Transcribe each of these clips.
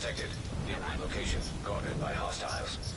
detected. Nearby location guarded by hostiles.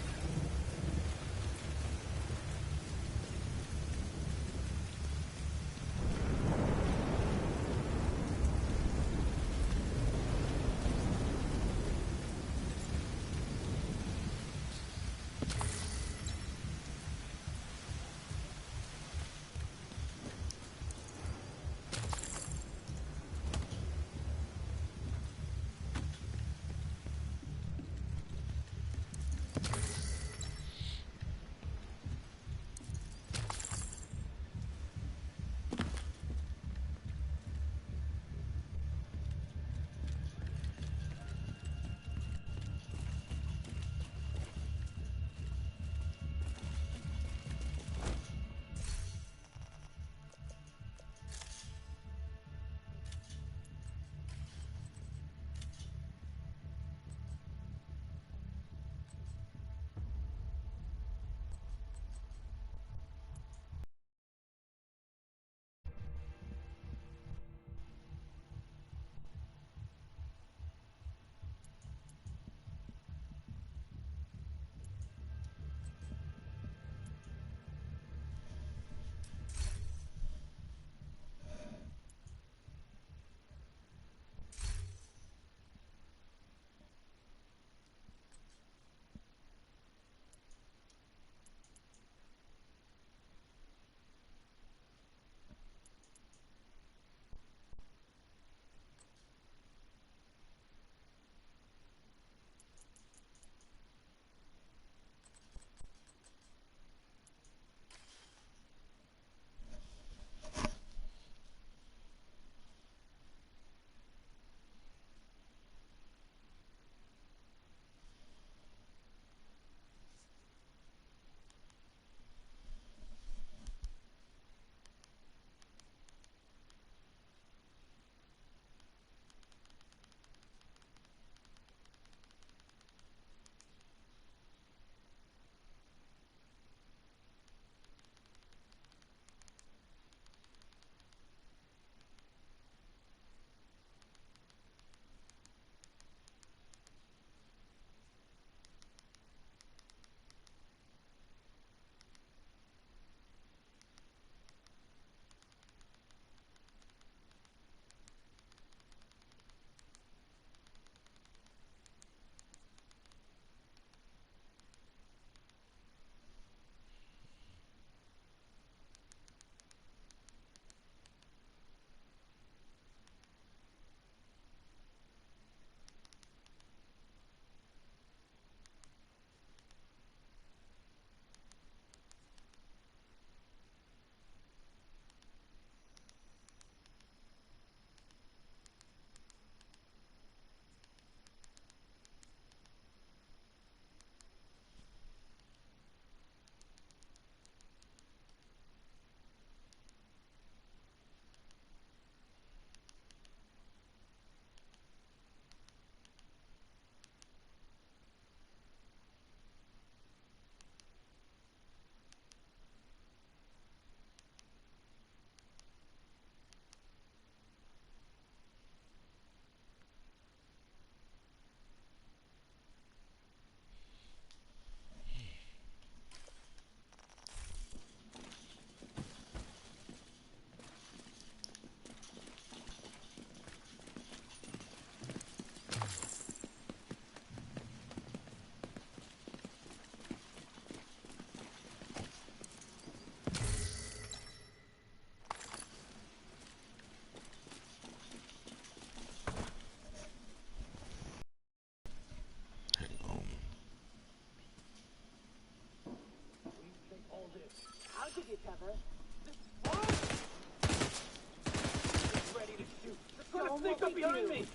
Sneak up behind me!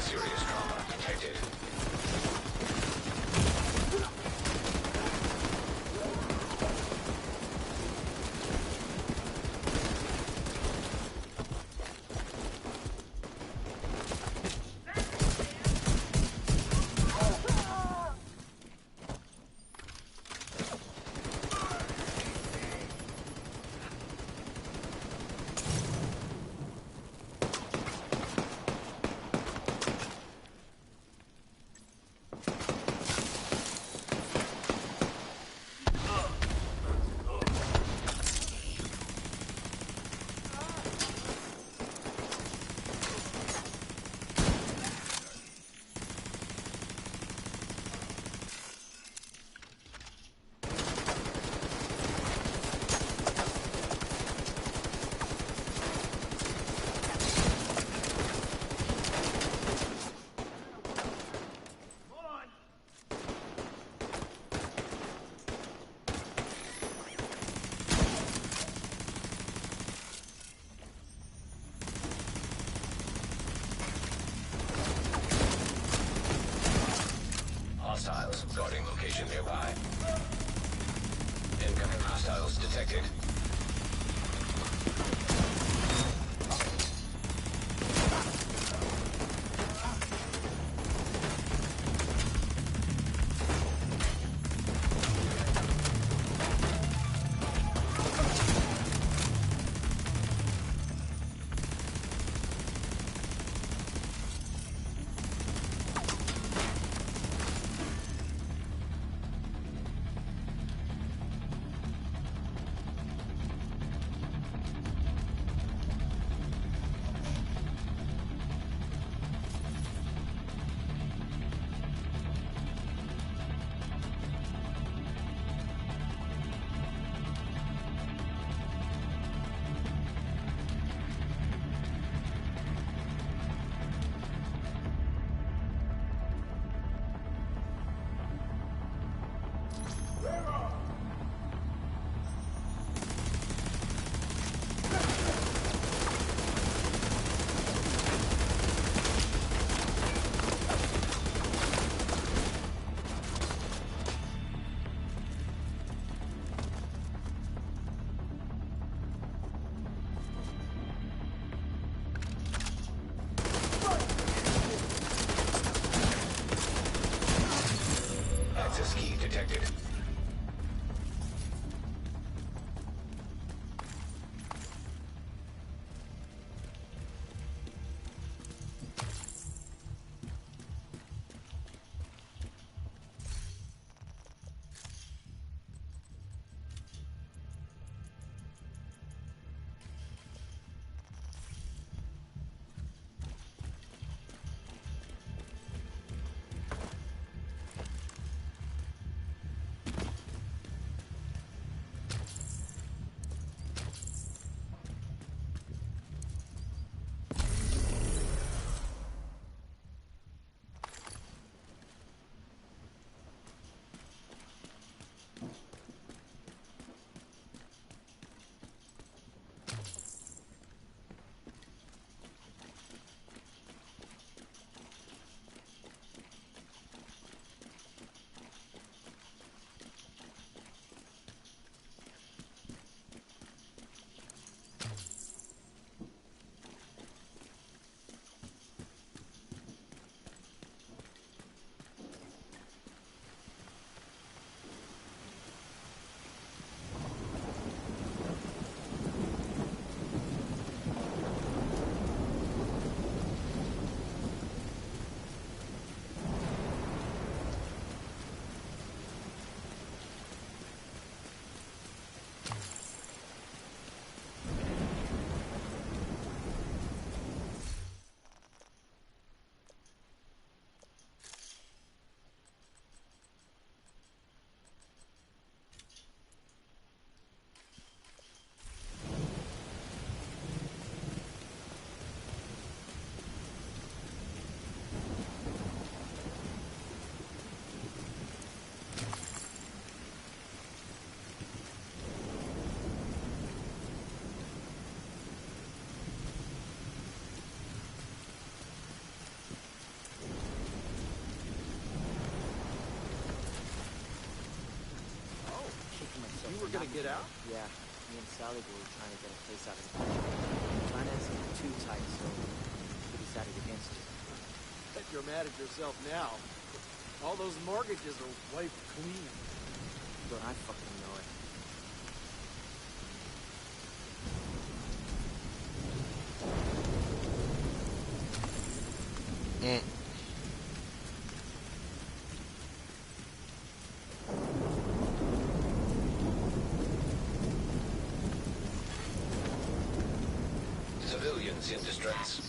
Serious trauma detected. location nearby. Incoming hostiles detected. Access key detected. Gonna get out? Yeah, me and Sally were trying to get a place out of the finance is too tight, so we decided against it. Bet you're mad at yourself now. All those mortgages are wiped clean. Don't I fucking know it. Civilians in distress.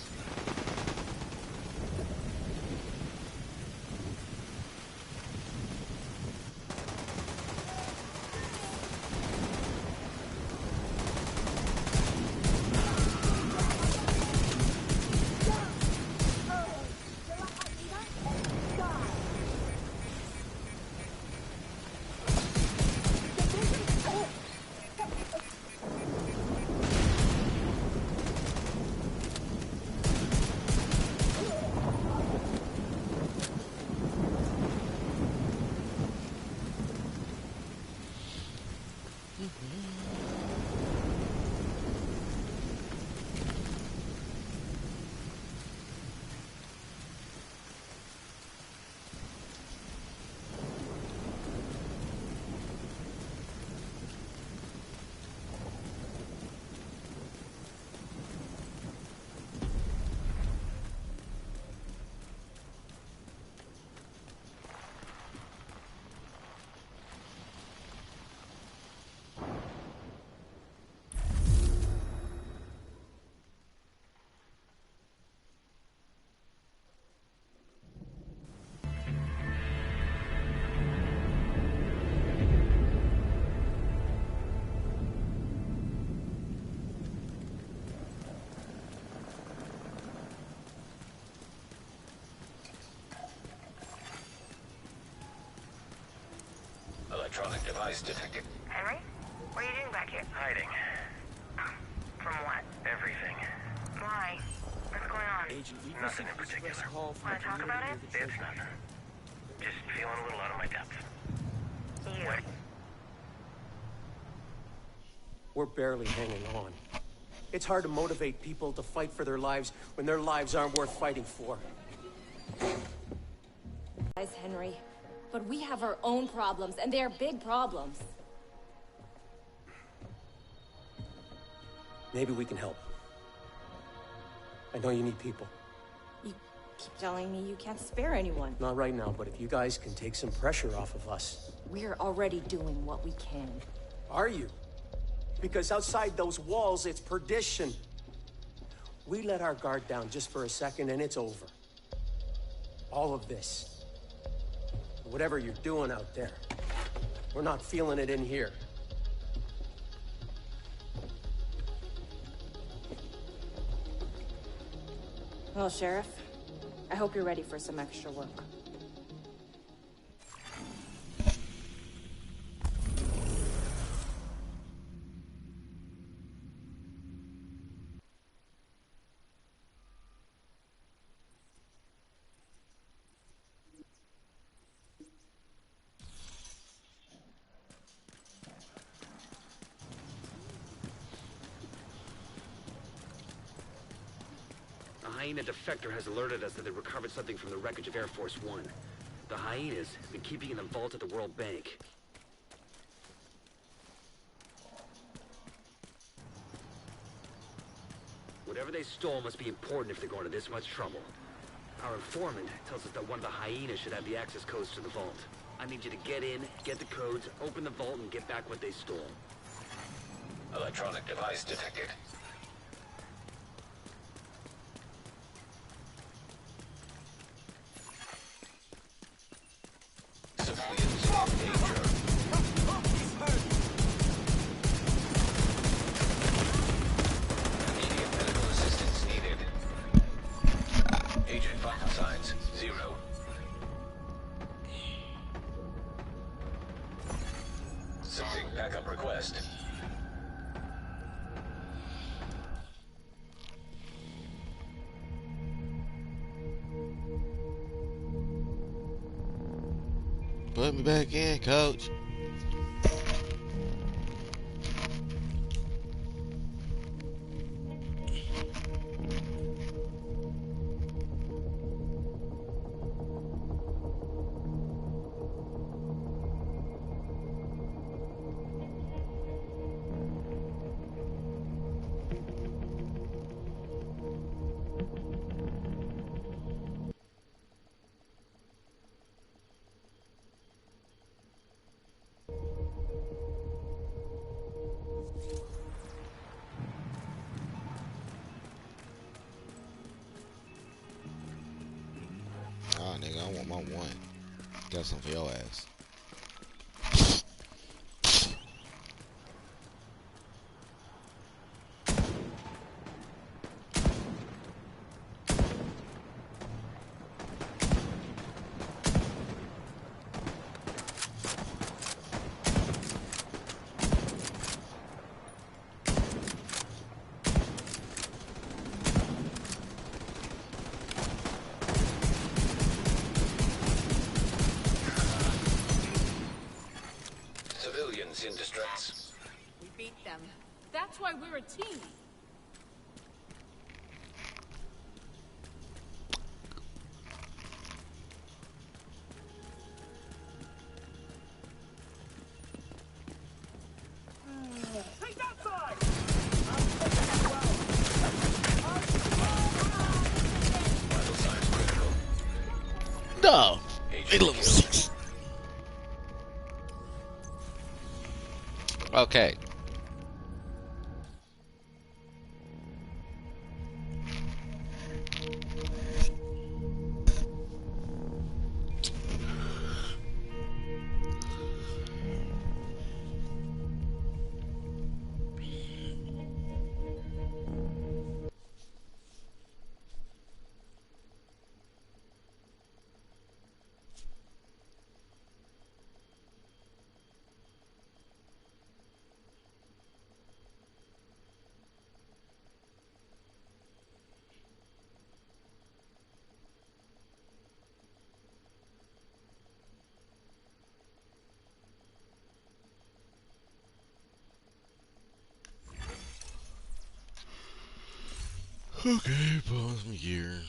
Electronic device detected. Henry? What are you doing back here? Hiding. From what? Everything. Why? What's going on? Agent, we Nothing received in a distress particular. call from Wanna a talk community about near it? the It's treasure. nothing. Just feeling a little out of my depth. You. Wait. We're barely hanging on. It's hard to motivate people to fight for their lives when their lives aren't worth fighting for. Guys, Henry, but we have our own problems, and they're big problems. Maybe we can help. I know you need people. You keep telling me you can't spare anyone. Not right now, but if you guys can take some pressure off of us. We're already doing what we can. Are you? Because outside those walls, it's perdition. We let our guard down just for a second, and it's over. All of this. Whatever you're doing out there, we're not feeling it in here. Well, Sheriff, I hope you're ready for some extra work. The Hyena defector has alerted us that they recovered something from the wreckage of Air Force One. The Hyenas have been keeping in the vault at the World Bank. Whatever they stole must be important if they're going to this much trouble. Our informant tells us that one of the Hyenas should have the access codes to the vault. I need you to get in, get the codes, open the vault, and get back what they stole. Electronic device detected. Civilians in danger. Immediate medical assistance needed. Agent vital signs 0. Sending backup request. Put me back in, coach. Oh, nigga, I want my one. Got something for your ass. Civilians in distress. We beat them. That's why we're a team. Vital signs critical. No! Agent Big level killed. 6. Okay. Okay, pause me here.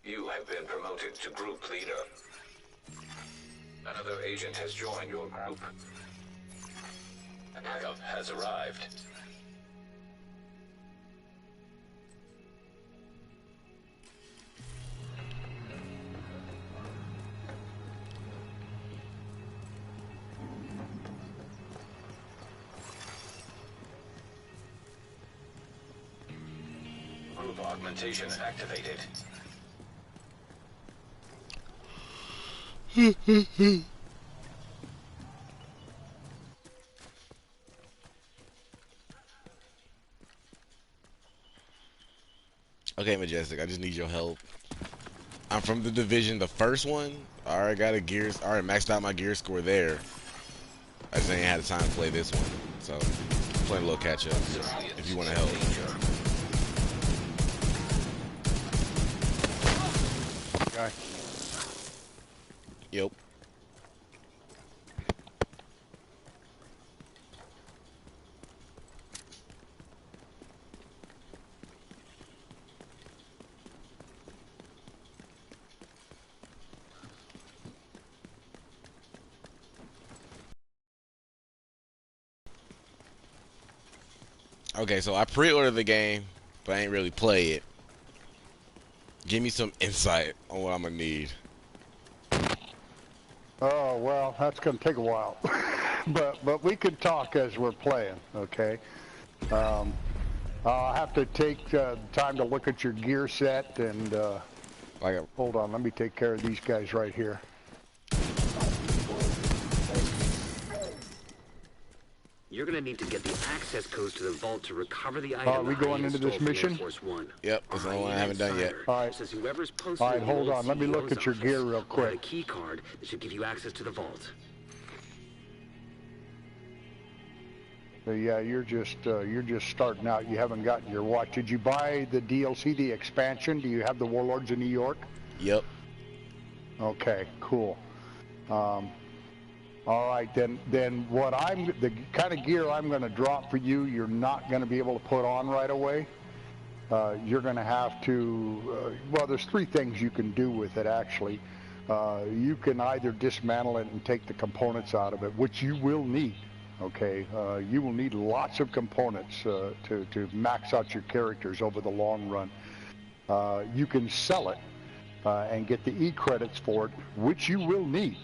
You have been promoted to group leader. Another agent has joined your group. Backup has arrived. Group augmentation activated. Okay, Majestic, I just need your help. I'm from the Division, the first one. I already got a gear. I already maxed out my gear score there. I just ain't had the time to play this one. So, playing a little catch up if you want to help. Okay. Yep. Okay, so I pre-ordered the game, but I ain't really play it. Give me some insight on what I'm gonna need. Oh, well, that's going to take a while. but we can talk as we're playing, okay? I'll have to take time to look at your gear set and hold on, let me take care of these guys right here. You're gonna need to get the access codes to the vault to recover the item. Are we going into this mission? Yep, that's the only one I haven't done yet. All right. Says whoever's posted All right, hold on. Let me look at your gear real a quick. key card that should give you access to the vault. Yeah, you're just starting out. You haven't gotten your watch. Did you buy the DLC, the expansion? Do you have the Warlords of New York? Yep. Okay, cool. All right, then the kind of gear I'm going to drop for you, you're not going to be able to put on right away. You're going to have to, well, there's three things you can do with it, actually. You can either dismantle it and take the components out of it, which you will need, okay? You will need lots of components to max out your characters over the long run. You can sell it. And get the E-credits for it, which you will need,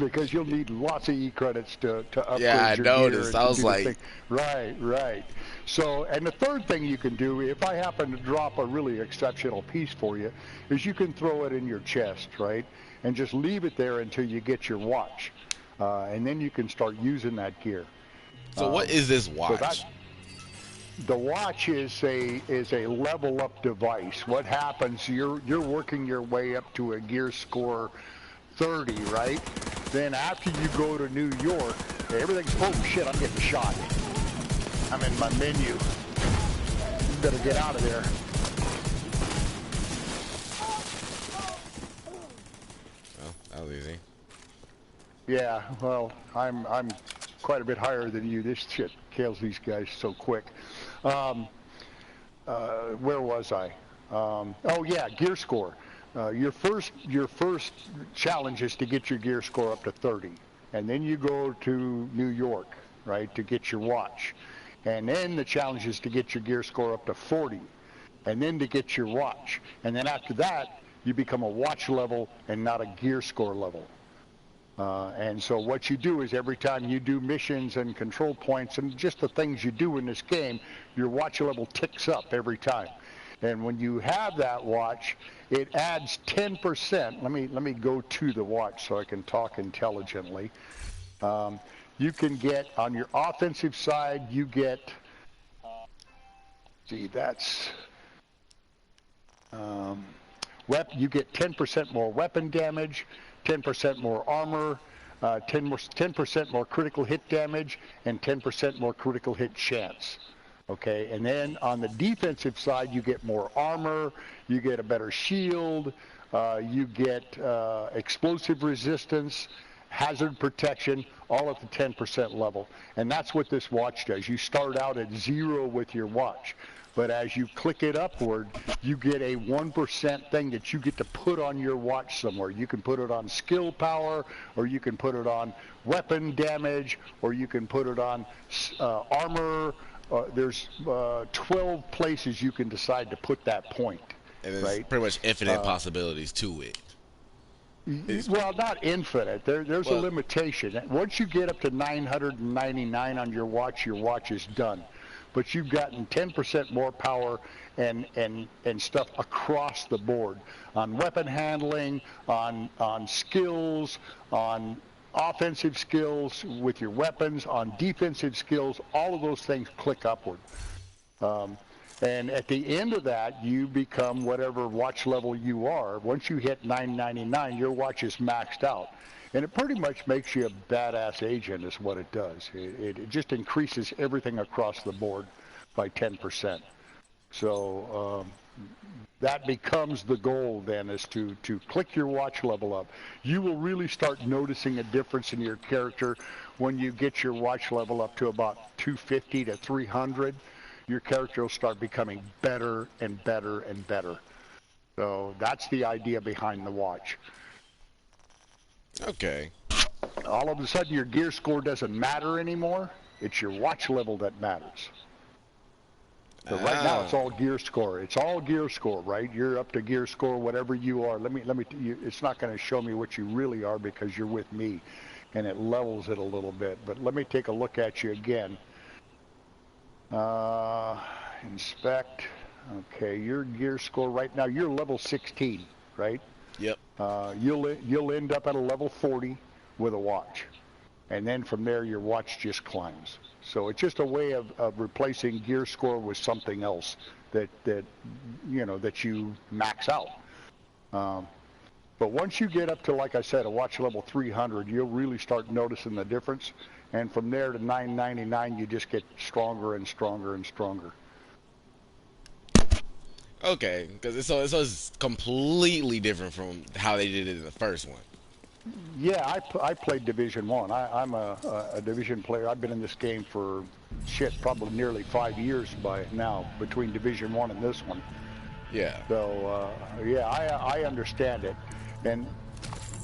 because you'll need lots of E-credits to upgrade your I gear. noticed. I was like... Right. So, and the third thing you can do, if I happen to drop a really exceptional piece for you, is you can throw it in your chest, right? And just leave it there until you get your watch. And then you can start using that gear. So what is this watch? So the watch is a level up device. What happens, you're working your way up to a gear score 30, right? Then after you go to New York, everything's, oh shit, I'm getting shot. I'm in my menu. You better get out of there. Well, that was easy. Yeah, well, I'm quite a bit higher than you. This shit kills these guys so quick. Where was I? Oh yeah, gear score. Your first challenge is to get your gear score up to 30, and then you go to New York, right, to get your watch, and then the challenge is to get your gear score up to 40, and then to get your watch, and then after that you become a watch level and not a gear score level. And so what you do is every time you do missions and control points and just the things you do in this game, your watch level ticks up every time. And when you have that watch, it adds 10%. Let me go to the watch so I can talk intelligently. You can get, on your offensive side, you get, you get 10% more weapon damage, 10% more armor, 10% more critical hit damage, and 10% more critical hit chance. Okay, and then on the defensive side, you get more armor, you get a better shield, you get explosive resistance, hazard protection, all at the 10% level. And that's what this watch does. You start out at 0 with your watch. But as you click it upward, you get a 1% thing that you get to put on your watch somewhere. You can put it on skill power, or you can put it on weapon damage, or you can put it on armor. There's 12 places you can decide to put that point. And there's right? pretty much infinite possibilities to it. Well, not infinite. There's a limitation. Once you get up to 999 on your watch is done. But you've gotten 10% more power and stuff across the board on weapon handling, on skills, on offensive skills with your weapons, on defensive skills. All of those things click upward. And at the end of that, you become whatever watch level you are. Once you hit 999, your watch is maxed out. And it pretty much makes you a badass agent is what it does. It just increases everything across the board by 10%. So that becomes the goal then, is to click your watch level up. You will really start noticing a difference in your character when you get your watch level up to about 250 to 300. Your character will start becoming better and better and better. So that's the idea behind the watch. Okay. All of a sudden, your gear score doesn't matter anymore. It's your watch level that matters. So right now, it's all gear score. It's all gear score, right? You're up to gear score, whatever you are. It's not going to show me what you really are because you're with me, and it levels it a little bit. But let me take a look at you again. Inspect. Okay, your gear score right now, you're level 16, right? Yep. You'll end up at a level 40 with a watch, and then from there your watch just climbs. So it's just a way of replacing gear score with something else that you max out. But once you get up to, like I said, a watch level 300, you'll really start noticing the difference. And from there to 999, you just get stronger and stronger and stronger. Okay, because it's completely different from how they did it in the first one. Yeah, I played Division 1. I'm a Division player. I've been in this game for, probably nearly 5 years by now, between Division 1 and this one. Yeah. So, yeah, I understand it. And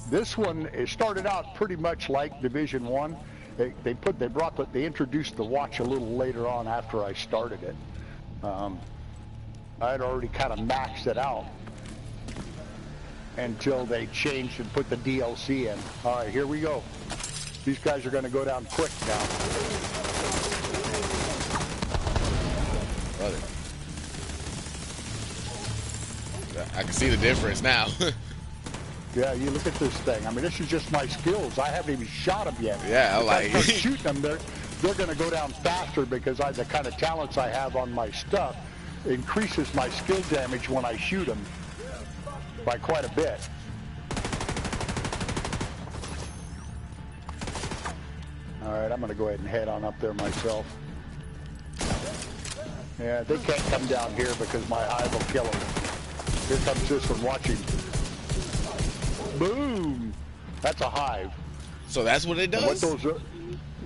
this one, it started out pretty much like Division 1. They introduced the watch a little later on after I started it. I had already kind of maxed it out until they changed and put the DLC in. All right, here we go. These guys are going to go down quick now. Brother. I can see the difference now. Yeah, you look at this thing. I mean, this is just my skills. I haven't even shot them yet. Yeah, I like it. Shooting them, they're going to go down faster because the kind of talents I have on my stuff increases my skill damage when I shoot them by quite a bit. All right, I'm going to go ahead and head on up there myself. Yeah, they can't come down here because my hive will kill them. Here comes this one, watching. Boom! That's a hive. So that's what it does? What those are,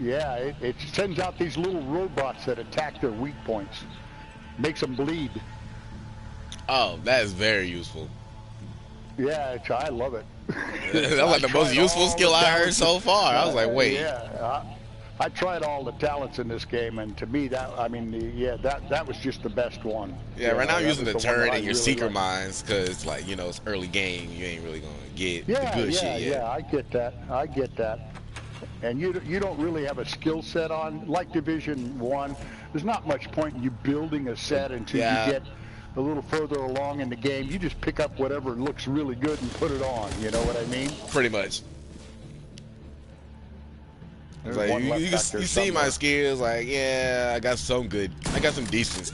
yeah, it sends out these little robots that attack their weak points. Makes them bleed. Oh, that is very useful. Yeah, I love it. That was like the most useful skill I heard so far. I was like, wait. Yeah, I tried all the talents in this game, and to me, that was just the best one. Yeah, right now I'm using the turret and your secret mines because, like, it's early game. You ain't really gonna get the good shit yet. Yeah, I get that. And you don't really have a skill set on like Division 1. There's not much point in you building a set until you get a little further along in the game. You just pick up whatever looks really good and put it on. You know what I mean? Pretty much. Like, you see my skills, like, yeah, I got some decent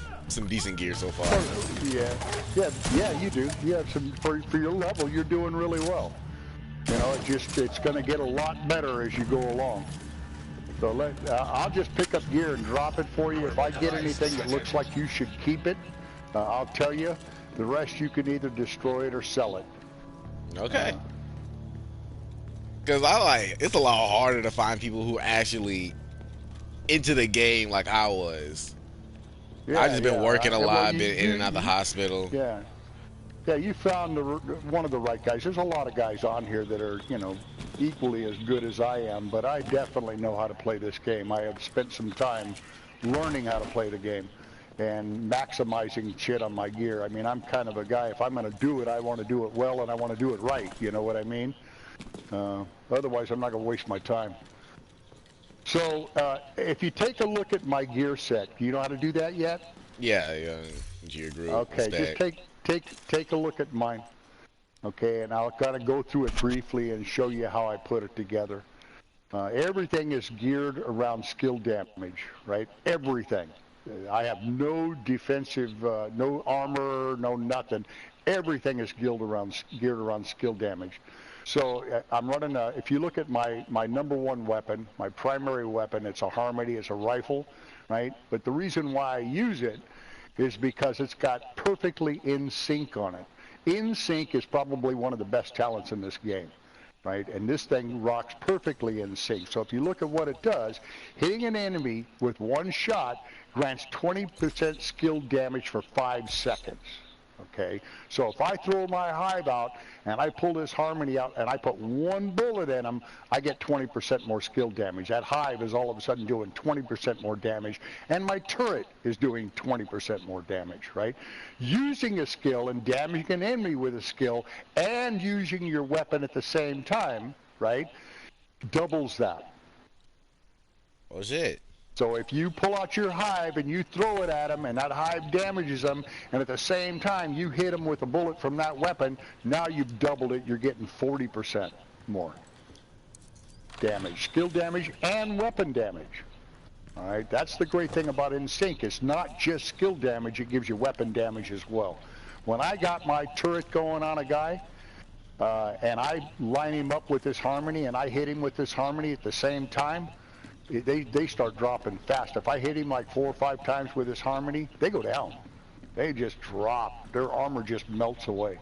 gear so far. Yeah, you do. You have some for your level. You're doing really well. It's going to get a lot better as you go along. So I'll just pick up gear and drop it for you. If I get anything that looks like you should keep it, I'll tell you. The rest you can either destroy it or sell it. Okay. Because it's a lot harder to find people who actually into the game like I was. Yeah, I've just been working a lot, been in and out the you, hospital. Yeah. Yeah, you found one of the right guys. There's a lot of guys on here that are, equally as good as I am, but I definitely know how to play this game. I have spent some time learning how to play the game and maximizing shit on my gear. I mean, I'm kind of a guy, if I'm going to do it, I want to do it well and I want to do it right. You know what I mean? Otherwise, I'm not going to waste my time. So, if you take a look at my gear set, do you know how to do that yet? Yeah, gear group. Okay, stack. just take a look at mine. Okay, and I'll kind of go through it briefly and show you how I put it together. Everything is geared around skill damage, right? Everything. I have no defensive, no armor, no nothing. Everything is geared around skill damage. So I'm running if you look at my number one weapon, my primary weapon, it's a Harmony, it's a rifle, right? But the reason why I use it is because it's got perfectly in sync on it. In sync is probably one of the best talents in this game, right? And this thing rocks perfectly in sync. So if you look at what it does, hitting an enemy with one shot grants 20% skill damage for 5 seconds. Okay, so if I throw my hive out and I pull this Harmony out and I put one bullet in them, I get 20% more skill damage. That hive is all of a sudden doing 20% more damage, and my turret is doing 20% more damage, right? Using a skill and damaging an enemy with a skill and using your weapon at the same time, right, doubles that. Oh, shit. So if you pull out your hive and you throw it at them and that hive damages them, and at the same time you hit them with a bullet from that weapon, now you've doubled it. You're getting 40% more damage, skill damage and weapon damage. All right, that's the great thing about In Sync. It's not just skill damage, it gives you weapon damage as well. When I got my turret going on a guy, and I line him up with this Harmony and I hit him with this Harmony at the same time, they start dropping fast. If I hit him like 4 or 5 times with this Harmony, they go down. They just drop. Their armor just melts away.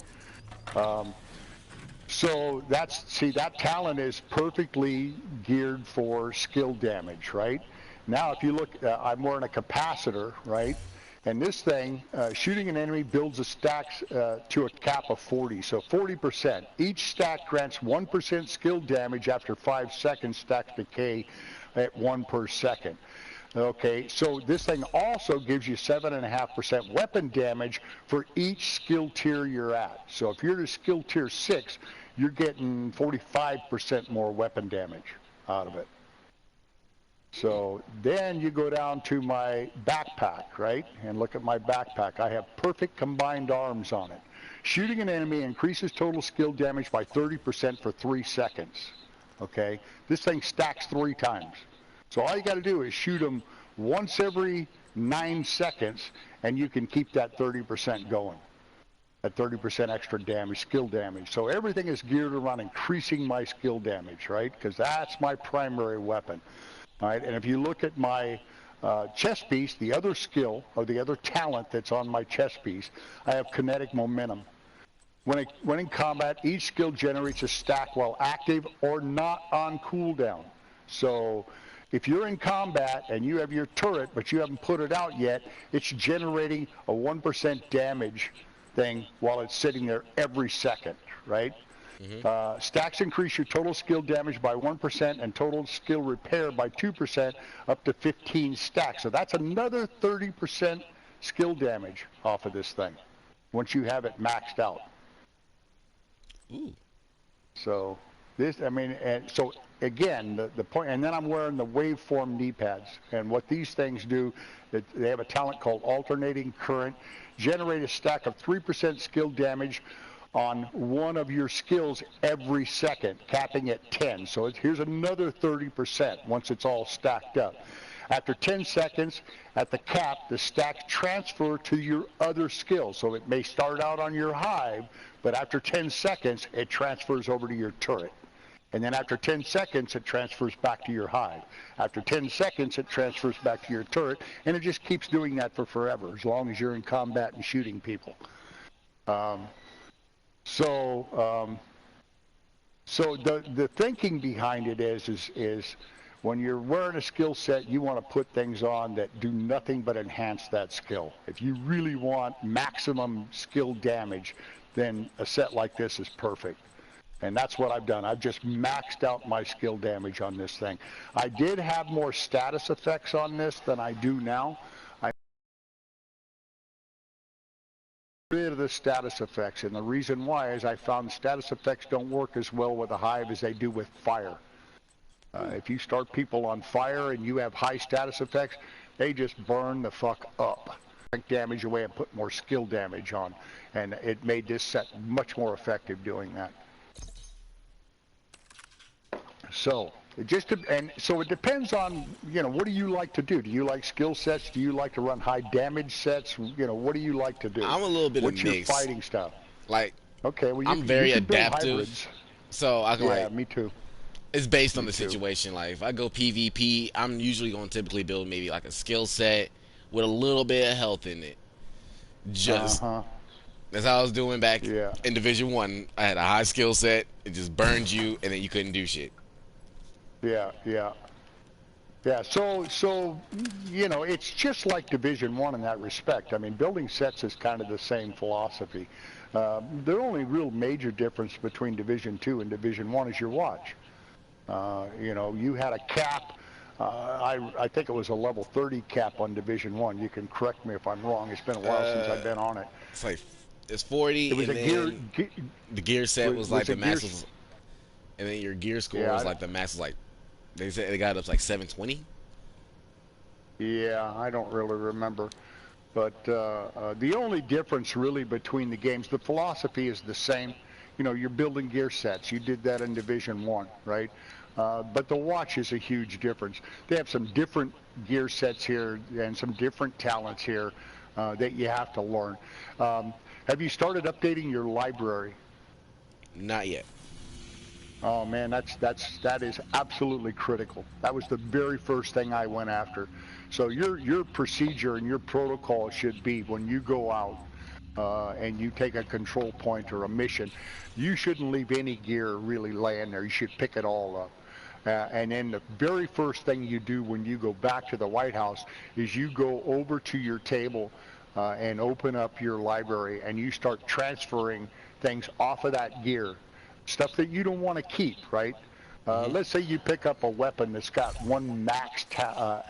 So that talent is perfectly geared for skill damage, right? Now, if you look, I'm wearing a capacitor, right? And this thing, shooting an enemy builds a stack to a cap of 40, so 40%. Each stack grants 1% skill damage after 5 seconds. Stacks decay at 1 per second. Okay, so this thing also gives you 7.5% weapon damage for each skill tier you're at. So if you're to skill tier 6, you're getting 45% more weapon damage out of it. So then you go down to my backpack, right? And look at my backpack. I have perfect combined arms on it. Shooting an enemy increases total skill damage by 30% for 3 seconds. Okay? This thing stacks 3 times. So all you got to do is shoot them once every 9 seconds, and you can keep that 30% going. That 30% extra damage, skill damage. So everything is geared around increasing my skill damage, right? Because that's my primary weapon. All right, and if you look at my chest piece, the other skill or the other talent that's on my chest piece, I have kinetic momentum. When in combat, each skill generates a stack while active or not on cooldown. So if you're in combat and you have your turret, but you haven't put it out yet, it's generating a 1% damage thing while it's sitting there every second, right? Mm-hmm. Stacks increase your total skill damage by 1% and total skill repair by 2%, up to 15 stacks. So that's another 30% skill damage off of this thing once you have it maxed out. Ooh. So this, I mean, and so again, the point, and then I'm wearing the waveform knee pads. And what these things do, they have a talent called alternating current, generate a stack of 3% skill damage on one of your skills every second, capping at 10. So here's another 30% once it's all stacked up. After 10 seconds, at the cap, the stacks transfer to your other skill. So it may start out on your hive, but after 10 seconds, it transfers over to your turret. And then after 10 seconds, it transfers back to your hive. After 10 seconds, it transfers back to your turret, and it just keeps doing that for forever, as long as you're in combat and shooting people. So the thinking behind it is when you're wearing a skill set, you want to put things on that do nothing but enhance that skill. If you really want maximum skill damage, then a set like this is perfect. And that's what I've done. I've just maxed out my skill damage on this thing. I did have more status effects on this than I do now. I rid of the status effects, and the reason why is I found status effects don't work as well with a hive as they do with fire. If you start people on fire and you have high status effects, they just burn the fuck up. Take damage away and put more skill damage on, and it made this set much more effective doing that. So it depends on, you know, what do you like to do? Do you like skill sets? Do you like to run high damage sets? You know, what do you like to do? I'm a little bit What's of your mix. fighting style? Like, okay, well, I'm very adaptive, so I can yeah, me too. It's based on the situation. Like, if I go PvP, I'm usually going to typically build maybe like a skill set with a little bit of health in it. Just that's how I was doing back in Division 1. I had a high skill set. It just burned you, and then you couldn't do shit. Yeah. So you know, it's just like Division 1 in that respect. I mean, building sets is kind of the same philosophy. The only real major difference between Division 2 and Division 1 is your watch. You know, you had a cap. I think it was a level 30 cap on Division 1. You can correct me if I'm wrong. It's been a while since I've been on it. It's like it's 40. It was and the gear set was like the max, and then your gear score was like the max was like. They said they got up to like 720. Yeah, I don't really remember. But the only difference really between the games, the philosophy is the same. You know, you're building gear sets. You did that in Division 1, right? But the watch is a huge difference. They have some different gear sets here and some different talents here that you have to learn. Have you started updating your library? Not yet. Oh man, that is absolutely critical. That was the very first thing I went after. So your procedure and your protocol should be when you go out and you take a control point or a mission, you shouldn't leave any gear really laying there. You should pick it all up. And then the very first thing you do when you go back to the White House is you go over to your table and open up your library and you start transferring things off of that gear. Stuff that you don't want to keep, right? Let's say you pick up a weapon that's got one max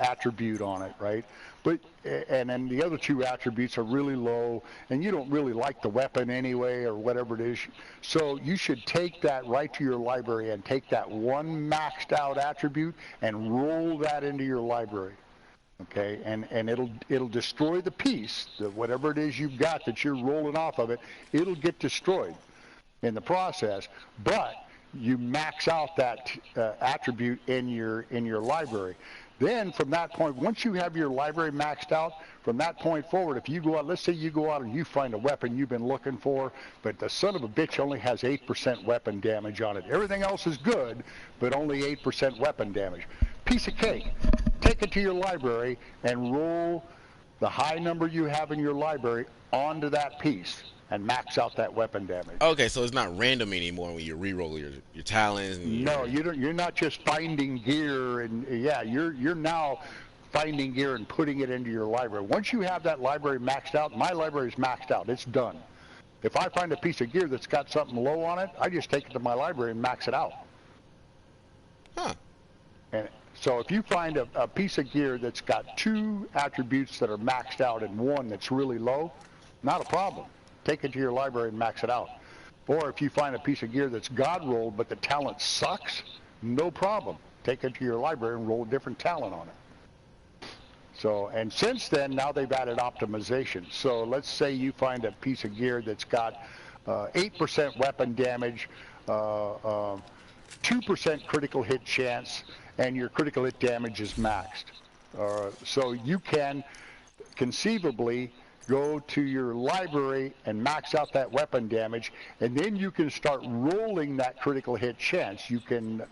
attribute on it, right? But and then the other two attributes are really low, and you don't really like the weapon anyway, or whatever it is. So you should take that right to your library and take that one maxed out attribute and roll that into your library. Okay, and it'll destroy the piece, whatever it is you've got that you're rolling off of it. It'll get destroyed in the process, but you max out that attribute in your library. Then from that point, once you have your library maxed out, from that point forward, if you go out, let's say you go out and you find a weapon you've been looking for, but the son of a bitch only has 8% weapon damage on it. Everything else is good, but only 8% weapon damage. Piece of cake. Take it to your library and roll the high number you have in your library onto that piece and max out that weapon damage. Okay, so it's not random anymore when you re-roll your talents. And no, you don't. You're not just finding gear, and yeah, you're now finding gear and putting it into your library. Once you have that library maxed out, my library is maxed out. It's done. If I find a piece of gear that's got something low on it, I just take it to my library and max it out. Huh. And so if you find a piece of gear that's got two attributes that are maxed out and one that's really low, not a problem. Take it to your library and max it out. Or if you find a piece of gear that's God rolled but the talent sucks, no problem. Take it to your library and roll a different talent on it. So, and since then, now they've added optimization. So let's say you find a piece of gear that's got 8% weapon damage, 2% critical hit chance, and your critical hit damage is maxed. So you can conceivably go to your library and max out that weapon damage, and then you can start rolling that critical hit chance. You can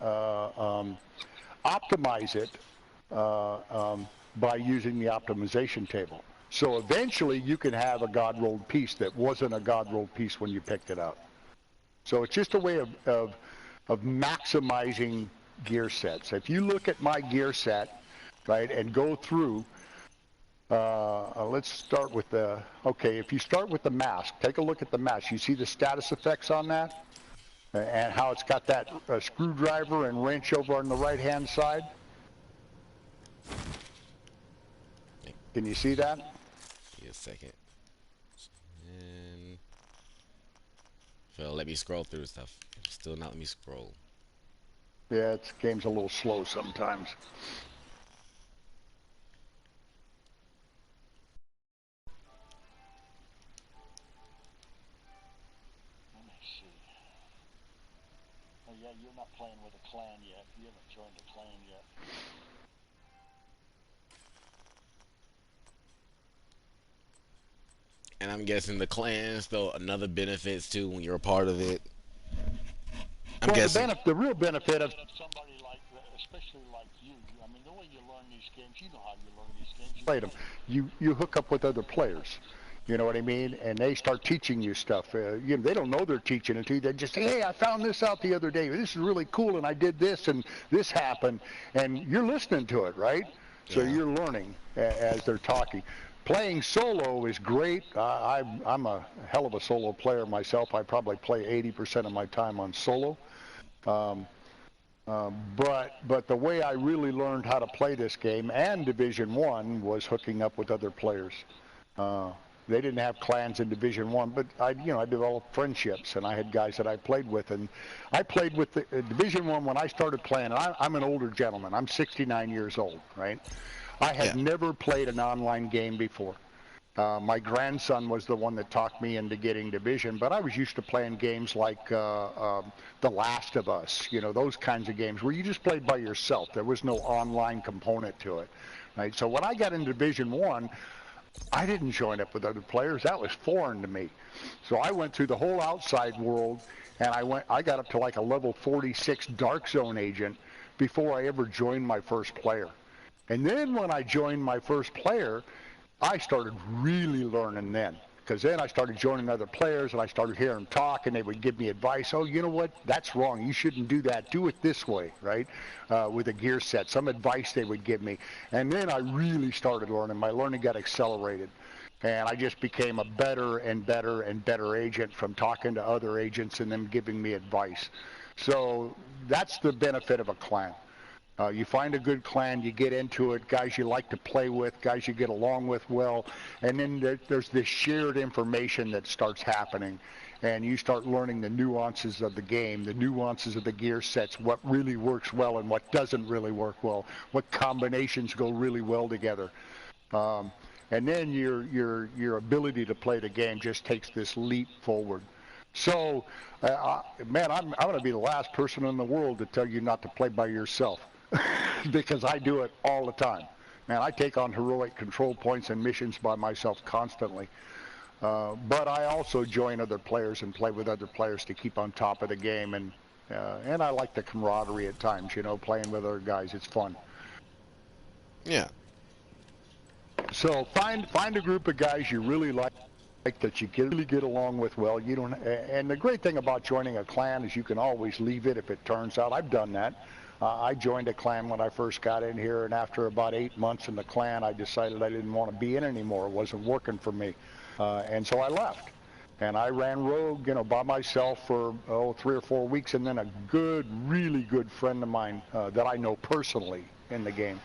optimize it by using the optimization table. So eventually you can have a God rolled piece that wasn't a God rolled piece when you picked it up. So it's just a way of of maximizing gear sets. If you look at my gear set, right, and go through, let's start with the, okay, if you start with the mask, take a look at the mask. You see the status effects on that? And how it's got that screwdriver and wrench over on the right-hand side? Can you see that? Give me a second. And Phil, let me scroll through stuff. Still not let me scroll. Yeah, this game's a little slow sometimes. Let me see. Oh yeah, you're not playing with a clan yet. You haven't joined a clan yet. And I'm guessing the clans, though, another benefits too when you're a part of it. I'm guessing the real benefit of somebody like, especially like you, I mean, the way you learn these games, you know how you learn these games. You play them. You hook up with other players. You know what I mean? And they start teaching you stuff. You know, they don't know they're teaching it to you. They just say, hey, I found this out the other day. This is really cool, and I did this, and this happened. And you're listening to it, right? So you're learning as they're talking. Playing solo is great. I'm a hell of a solo player myself. I probably play 80% of my time on solo. But the way I really learned how to play this game and Division 1 was hooking up with other players. They didn't have clans in Division 1, but I developed friendships, and I had guys that I played with. And I played with the Division 1 when I started playing. I'm an older gentleman. I'm 69 years old, right? I had never played an online game before. My grandson was the one that talked me into getting Division, but I was used to playing games like The Last of Us, you know, those kinds of games where you just played by yourself. There was no online component to it, right? So when I got into Division 1, I didn't join up with other players. That was foreign to me. So I went through the whole outside world, and I got up to like a level 46 Dark Zone agent before I ever joined my first player. And then when I joined my first player, I started really learning then. Because then I started joining other players, and I started hearing them talk, and they would give me advice. Oh, you know what? That's wrong. You shouldn't do that. Do it this way, right? With a gear set, some advice they would give me. And then I really started learning. My learning got accelerated. And I just became a better and better and better agent from talking to other agents and them giving me advice. So that's the benefit of a clan. You find a good clan, you get into it, guys you like to play with, guys you get along with well, and then there's this shared information that starts happening, and you start learning the nuances of the game, the nuances of the gear sets, what really works well and what doesn't really work well, what combinations go really well together. And then your ability to play the game just takes this leap forward. So, man, I'm going to be the last person in the world to tell you not to play by yourself. Because I do it all the time. Man, I take on heroic control points and missions by myself constantly. But I also join other players and play with other players to keep on top of the game. And I like the camaraderie at times, you know, playing with other guys. It's fun. Yeah. So find a group of guys you really like that you really get along with well. You don't. And the great thing about joining a clan is you can always leave it if it turns out. I've done that. I joined a clan when I first got in here, and after about 8 months in the clan, I decided I didn't want to be in anymore. It wasn't working for me, and so I left. And I ran rogue, you know, by myself for 3 or 4 weeks, and then a really good friend of mine that I know personally in the game,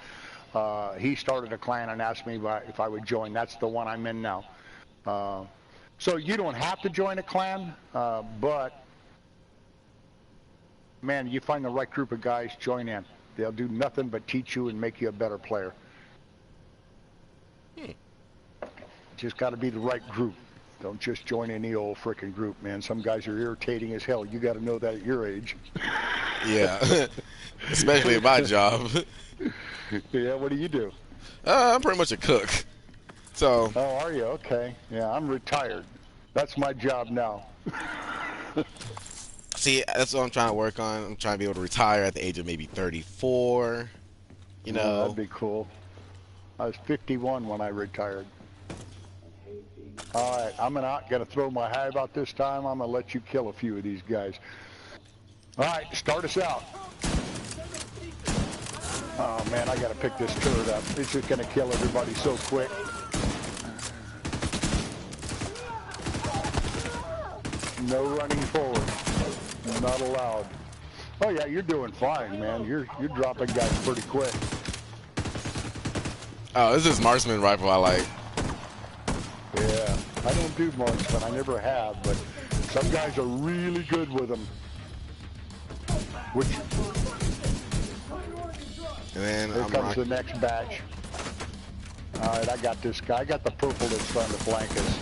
he started a clan and asked me if I would join. That's the one I'm in now. So you don't have to join a clan, but man, you find the right group of guys, join in. They'll do nothing but teach you and make you a better player. Just got to be the right group. Don't just join any old frickin' group, man. Some guys are irritating as hell. You got to know that at your age. Yeah, especially at my job. Yeah, what do you do? I'm pretty much a cook. So. Oh, are you? Okay. Yeah, I'm retired. That's my job now. See, that's what I'm trying to work on. I'm trying to be able to retire at the age of maybe 34. You know. That'd be cool. I was 51 when I retired. All right, I'm not going to throw my hive out this time. I'm going to let you kill a few of these guys. All right, start us out. Oh man, I gotta pick this turret up. It's just gonna kill everybody so quick. No running forward. Not allowed. Oh yeah, you're doing fine, man. You're dropping guys pretty quick. Oh, this is marksman rifle I like. Yeah, I don't do marksman. I never have, but some guys are really good with them. Which? And then Here comes the next batch. All right, I got this guy. I got the purple that's trying to flank us.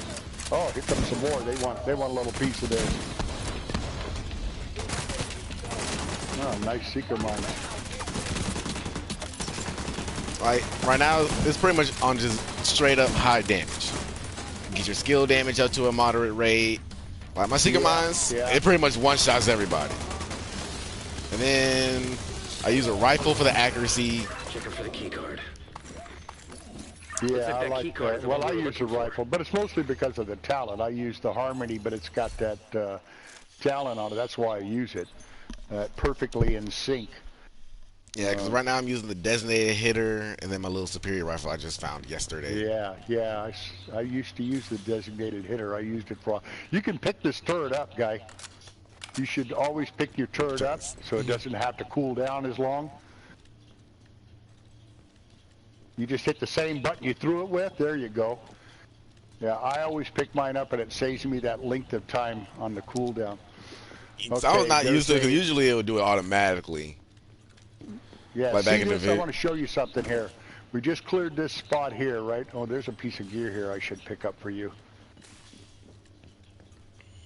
Oh, here comes some more. They want a little piece of this. Oh, nice seeker mine. Like right now, it's pretty much on just straight up high damage. Get your skill damage up to a moderate rate. Like my seeker mines, it pretty much one shots everybody. And then I use a rifle for the accuracy. Checking for the key card. Yeah, I like that. Well, I use a rifle, but it's mostly because of the talent. I use the Harmony, but it's got that talent on it. That's why I use it. Perfectly in sync. Yeah, because right now I'm using the designated hitter and then my little superior rifle I just found yesterday. Yeah. I used to use the designated hitter. I used it for... You can pick this turret up, guy. You should always pick your turret up so it doesn't have to cool down as long. You just hit the same button you threw it with. There you go. Yeah, I always pick mine up and it saves me that length of time on the cooldown. Okay, I was not used to it because usually it would do it automatically. Yeah, like back in the I want to show you something here. We just cleared this spot here, right? Oh, there's a piece of gear here I should pick up for you.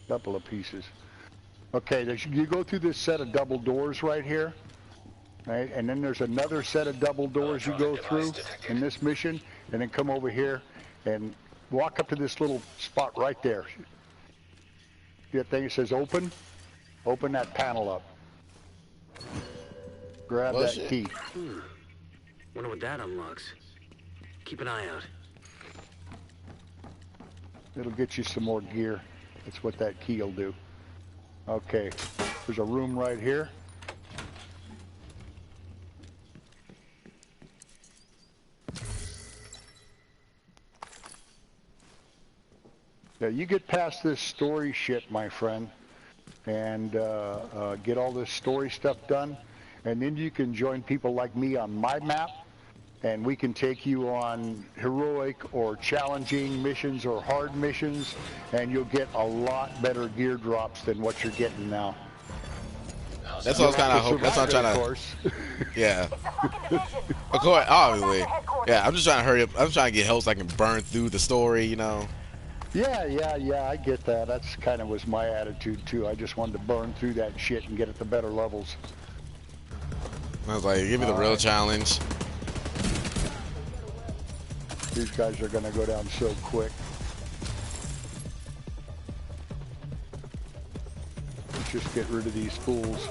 Couple of pieces. Okay, you go through this set of double doors right here, right? And then there's another set of double doors you go through in this mission, and then come over here and walk up to this little spot right there. See that thing that says open? Open that panel up. Grab that key. Wonder what that unlocks. Keep an eye out. It'll get you some more gear. That's what that key will do. Okay, there's a room right here. Now you get past this story shit, my friend, and get all this story stuff done, and then you can join people like me on my map, and we can take you on heroic or challenging missions or hard missions, and you'll get a lot better gear drops than what you're getting now. That's what I was kind of hoping. That's what I'm trying to. Of course. Yeah. Of course, obviously. Yeah, I'm just trying to hurry up. I'm trying to get help so I can burn through the story, you know. Yeah, I get that. That's kind of was my attitude too. I just wanted to burn through that shit and get at the better levels. I was like, give me the real challenge. These guys are going to go down so quick. Let's just get rid of these fools.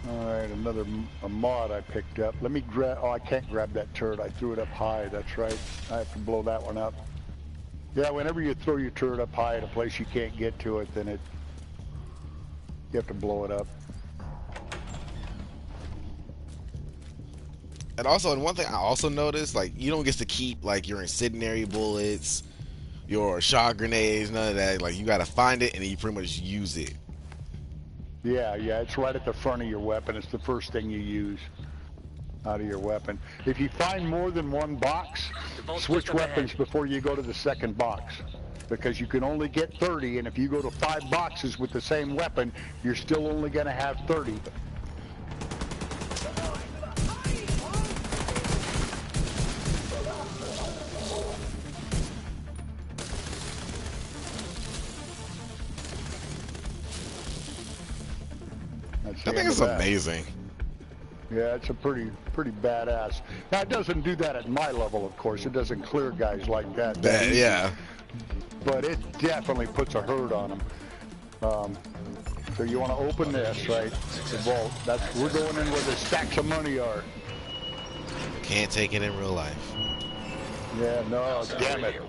Alright, another mod I picked up. Let me grab... Oh, I can't grab that turret. I threw it up high. That's right. I have to blow that one up. Yeah, whenever you throw your turret up high at a place you can't get to it, then you have to blow it up. And also, and one thing I also noticed, like, you don't get to keep, like, your incendiary bullets, your shot grenades, none of that. Like, you gotta find it, and then you pretty much use it. Yeah, it's right at the front of your weapon. It's the first thing you use out of your weapon. If you find more than one box, switch weapons before you go to the second box, because you can only get 30, and if you go to 5 boxes with the same weapon, you're still only going to have 30. I think it's amazing. Yeah, it's a pretty badass. Now, it doesn't do that at my level, of course. It doesn't clear guys like that. Yeah. But it definitely puts a hurt on them. So you want to open this, right? The vault. We're going in where the stacks of money are. Can't take it in real life. Yeah, no, damn it.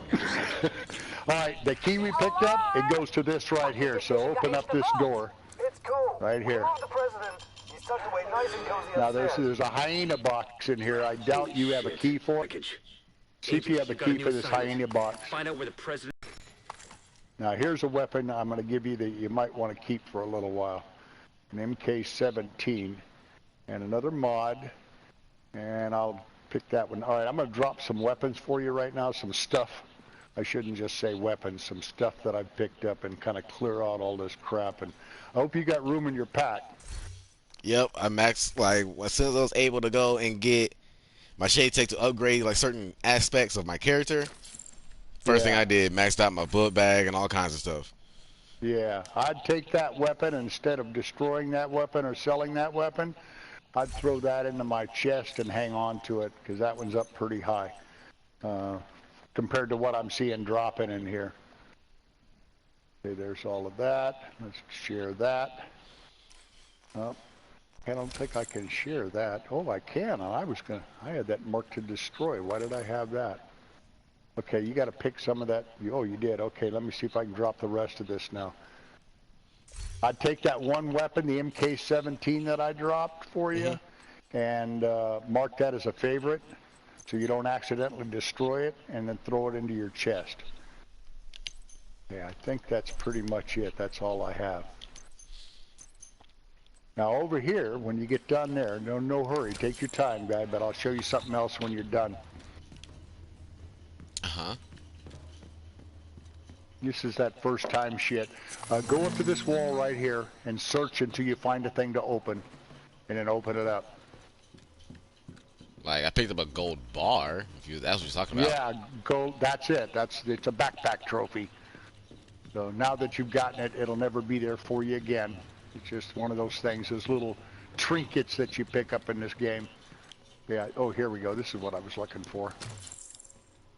All right, the key we picked up, it goes to this right here. So open up this door. It's cool. Right here. The president. He's tucked away nice and cozy Now upstairs. there's a hyena box in here. I doubt you have a key for it. See if you have a key for this hyena box. Find out where the president. Now here's a weapon I'm going to give you that you might want to keep for a little while. An MK-17 and another mod, and I'll pick that one. All right, I'm going to drop some weapons for you right now, some stuff. I shouldn't just say weapons, some stuff that I've picked up and kind of clear out all this crap. And I hope you got room in your pack. Yep, I maxed, like, as soon as I was able to go and get my Shade Tech to upgrade, like, certain aspects of my character, first thing I did, maxed out my book bag and all kinds of stuff. Yeah, I'd take that weapon instead of destroying that weapon or selling that weapon. I'd throw that into my chest and hang on to it because that one's up pretty high compared to what I'm seeing dropping in here. Okay, there's all of that. Let's share that. Oh, I don't think I can share that. Oh, I can. I had that marked to destroy. Why did I have that? Okay, you got to pick some of that. Oh, you did. Okay, let me see if I can drop the rest of this now. I'd take that one weapon, the MK-17 that I dropped for you, and mark that as a favorite so you don't accidentally destroy it, and then throw it into your chest. Yeah, I think that's pretty much it. That's all I have. Now over here, when you get done there, no hurry. Take your time, guy, but I'll show you something else when you're done. Uh-huh. This is that first time shit. Go up to this wall right here and search until you find a thing to open, and then open it up. Like, I picked up a gold bar, that's what you're talking about. Yeah, gold, that's it. It's a backpack trophy. So now that you've gotten it, it'll never be there for you again. It's just one of those things, those little trinkets that you pick up in this game. Yeah, oh, here we go. This is what I was looking for.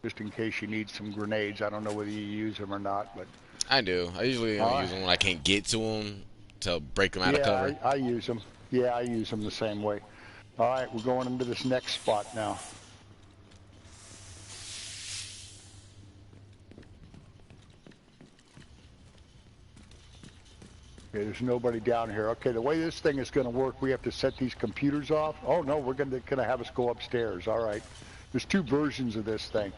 Just in case you need some grenades. I don't know whether you use them or not, but I do. I usually use them when I can't get to them to break them out of cover. I use them. Yeah, I use them the same way. All right, we're going into this next spot now. Okay, there's nobody down here. Okay, the way this thing is going to work, we have to set these computers off. Oh no, we're going to have us go upstairs. All right. There's two versions of this thing.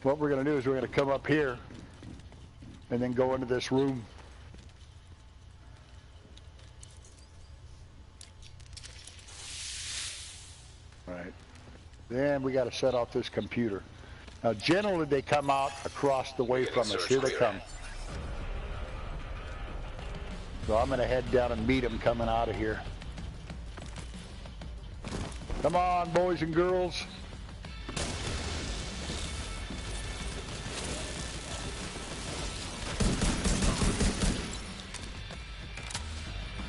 What we're going to do is we're going to come up here and then go into this room. All right. Then we got to set off this computer. Now, generally, they come out across the way from us. Here they come. So I'm going to head down and meet them coming out of here. Come on, boys and girls.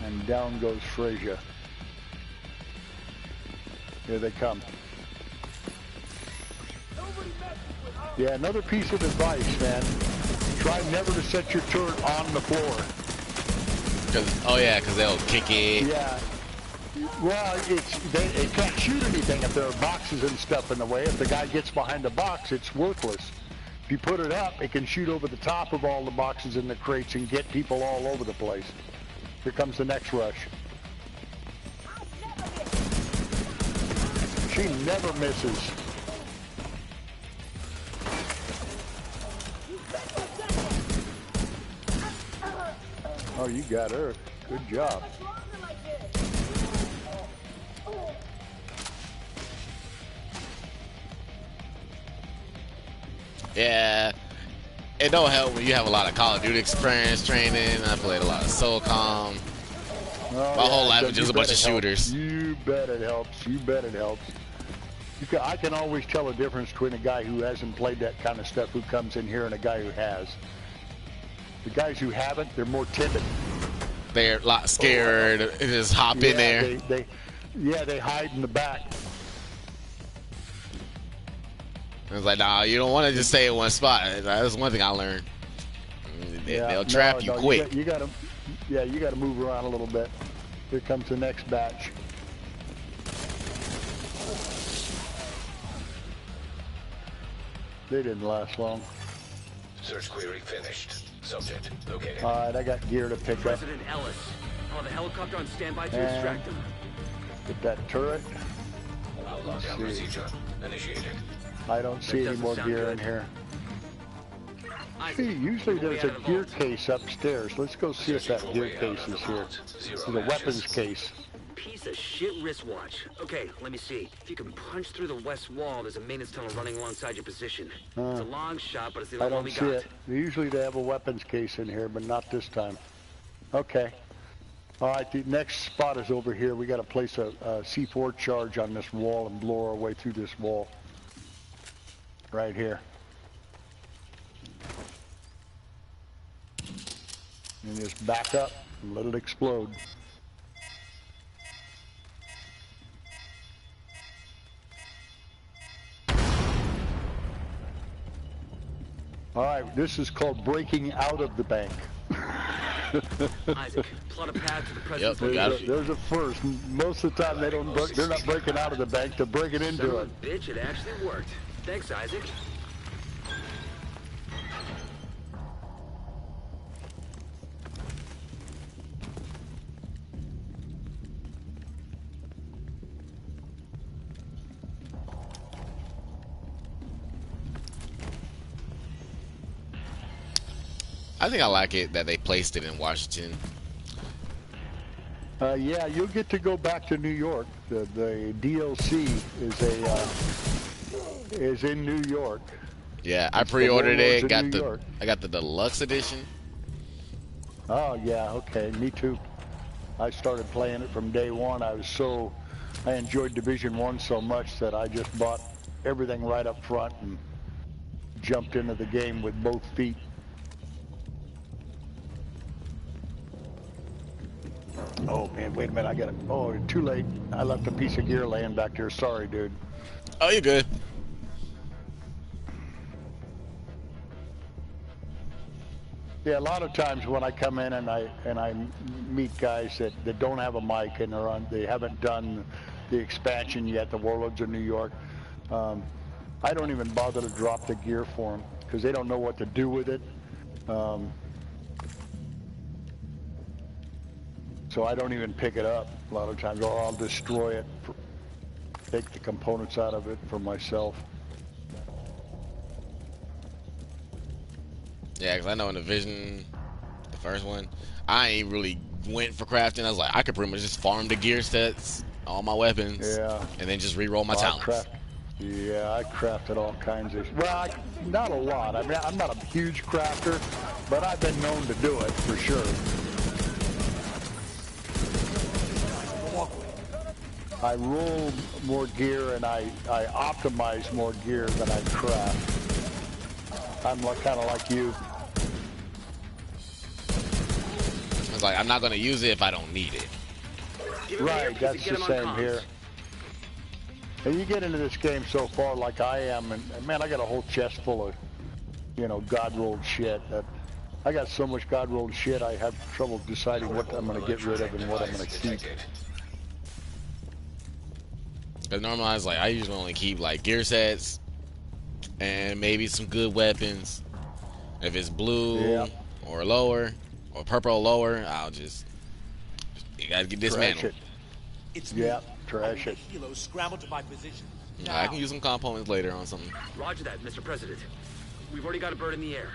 And down goes Frasier. Here they come. Yeah, another piece of advice, man. Try never to set your turret on the floor. Because they'll kick it. Yeah. Well, it can't shoot anything if there are boxes and stuff in the way. If the guy gets behind the box, it's worthless. If you put it up, it can shoot over the top of all the boxes and the crates and get people all over the place. Here comes the next rush. She never misses. Oh, you got her. Good job. Yeah. It don't help when you have a lot of Call of Duty experience training. I played a lot of SOCOM. My whole life was just a bunch of shooters. You bet it helps. You bet it helps. I can always tell the difference between a guy who hasn't played that kind of stuff who comes in here and a guy who has. The guys who haven't, they're more timid. They're a lot scared. They just hop in there. They hide in the back. It's like, nah, you don't want to just stay in one spot. That's one thing I learned. They'll trap you quick. You got to move around a little bit. Here comes the next batch. They didn't last long. Search query finished. Subject located. All right, I got gear to pick up. President Ellis. Oh, the helicopter on standby to extract him. Get that turret. Lockdown procedure initiated. I don't see any more gear in here. See, usually there's a gear case upstairs. Let's go see if that gear case is here. There's a weapons case. Piece of shit wristwatch. Okay, let me see. If you can punch through the west wall, there's a maintenance tunnel running alongside your position. It's a long shot, but it's the I only one don't we see got. it. Usually they have a weapons case in here, but not this time. Okay. All right, the next spot is over here. We got to place a C4 charge on this wall and blow our way through this wall. Right here. And just back up and let it explode. All right, this is called breaking out of the bank. Isaac, plot a path to the president's There's a first. Most of the time they're not breaking out of the bank, they're breaking into it. Bitch, it actually worked. Thanks, Isaac. I think I like it that they placed it in Washington. Yeah, you'll get to go back to New York. The DLC is in New York. Yeah, I pre-ordered it. I got the deluxe edition. Oh yeah, okay, me too. I started playing it from day one. I enjoyed Division 1 so much that I just bought everything right up front and jumped into the game with both feet. Oh man, wait a minute, oh, too late. I left a piece of gear laying back there. Sorry, dude. Oh, you're good. Yeah, a lot of times when I come in and I meet guys that don't have a mic and they haven't done the expansion yet, the Warlords of New York, I don't even bother to drop the gear for them because they don't know what to do with it. So I don't even pick it up a lot of times, or I'll destroy it, take the components out of it for myself. Yeah, because I know in Division, the first one, I ain't really went for crafting. I was like, I could pretty much just farm the gear sets, all my weapons, and then just re-roll my talents. I crafted all kinds of... Well, not a lot. I mean, I'm not a huge crafter, but I've been known to do it, for sure. I roll more gear and I optimize more gear than I craft. I'm kind of like you. It's like, I'm not going to use it if I don't need it. Right, that's the same here. And you get into this game so far like I am, and man, I got a whole chest full of, God-rolled shit. I got so much God-rolled shit, I have trouble deciding what I'm going to get rid of and what I'm going to keep. Because normally I usually only keep like gear sets and maybe some good weapons. If it's blue or lower or purple or lower, I'll just you gotta get dismantled. It's trash it. Scramble to my position. I can use some components later on something. Roger that, Mr. President. We've already got a bird in the air.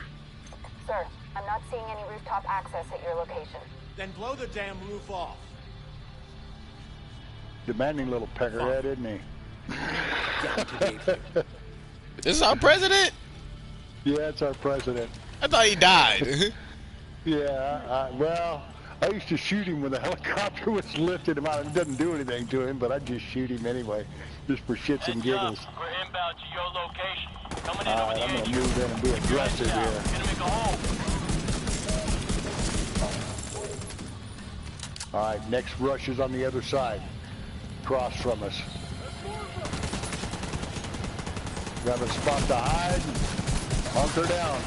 Sir, I'm not seeing any rooftop access at your location. Then blow the damn roof off. Demanding little peckerhead, isn't he? This is our president? Yeah, it's our president. I thought he died. Well, I used to shoot him when the helicopter was lifted him out. It doesn't do anything to him, but I'd just shoot him anyway, just for shits and giggles. We're inbound to your location. Coming All right, I'm going to move in and be aggressive here. All right, next rush is on the other side, across from us. Grab a spot to hide, hunker down.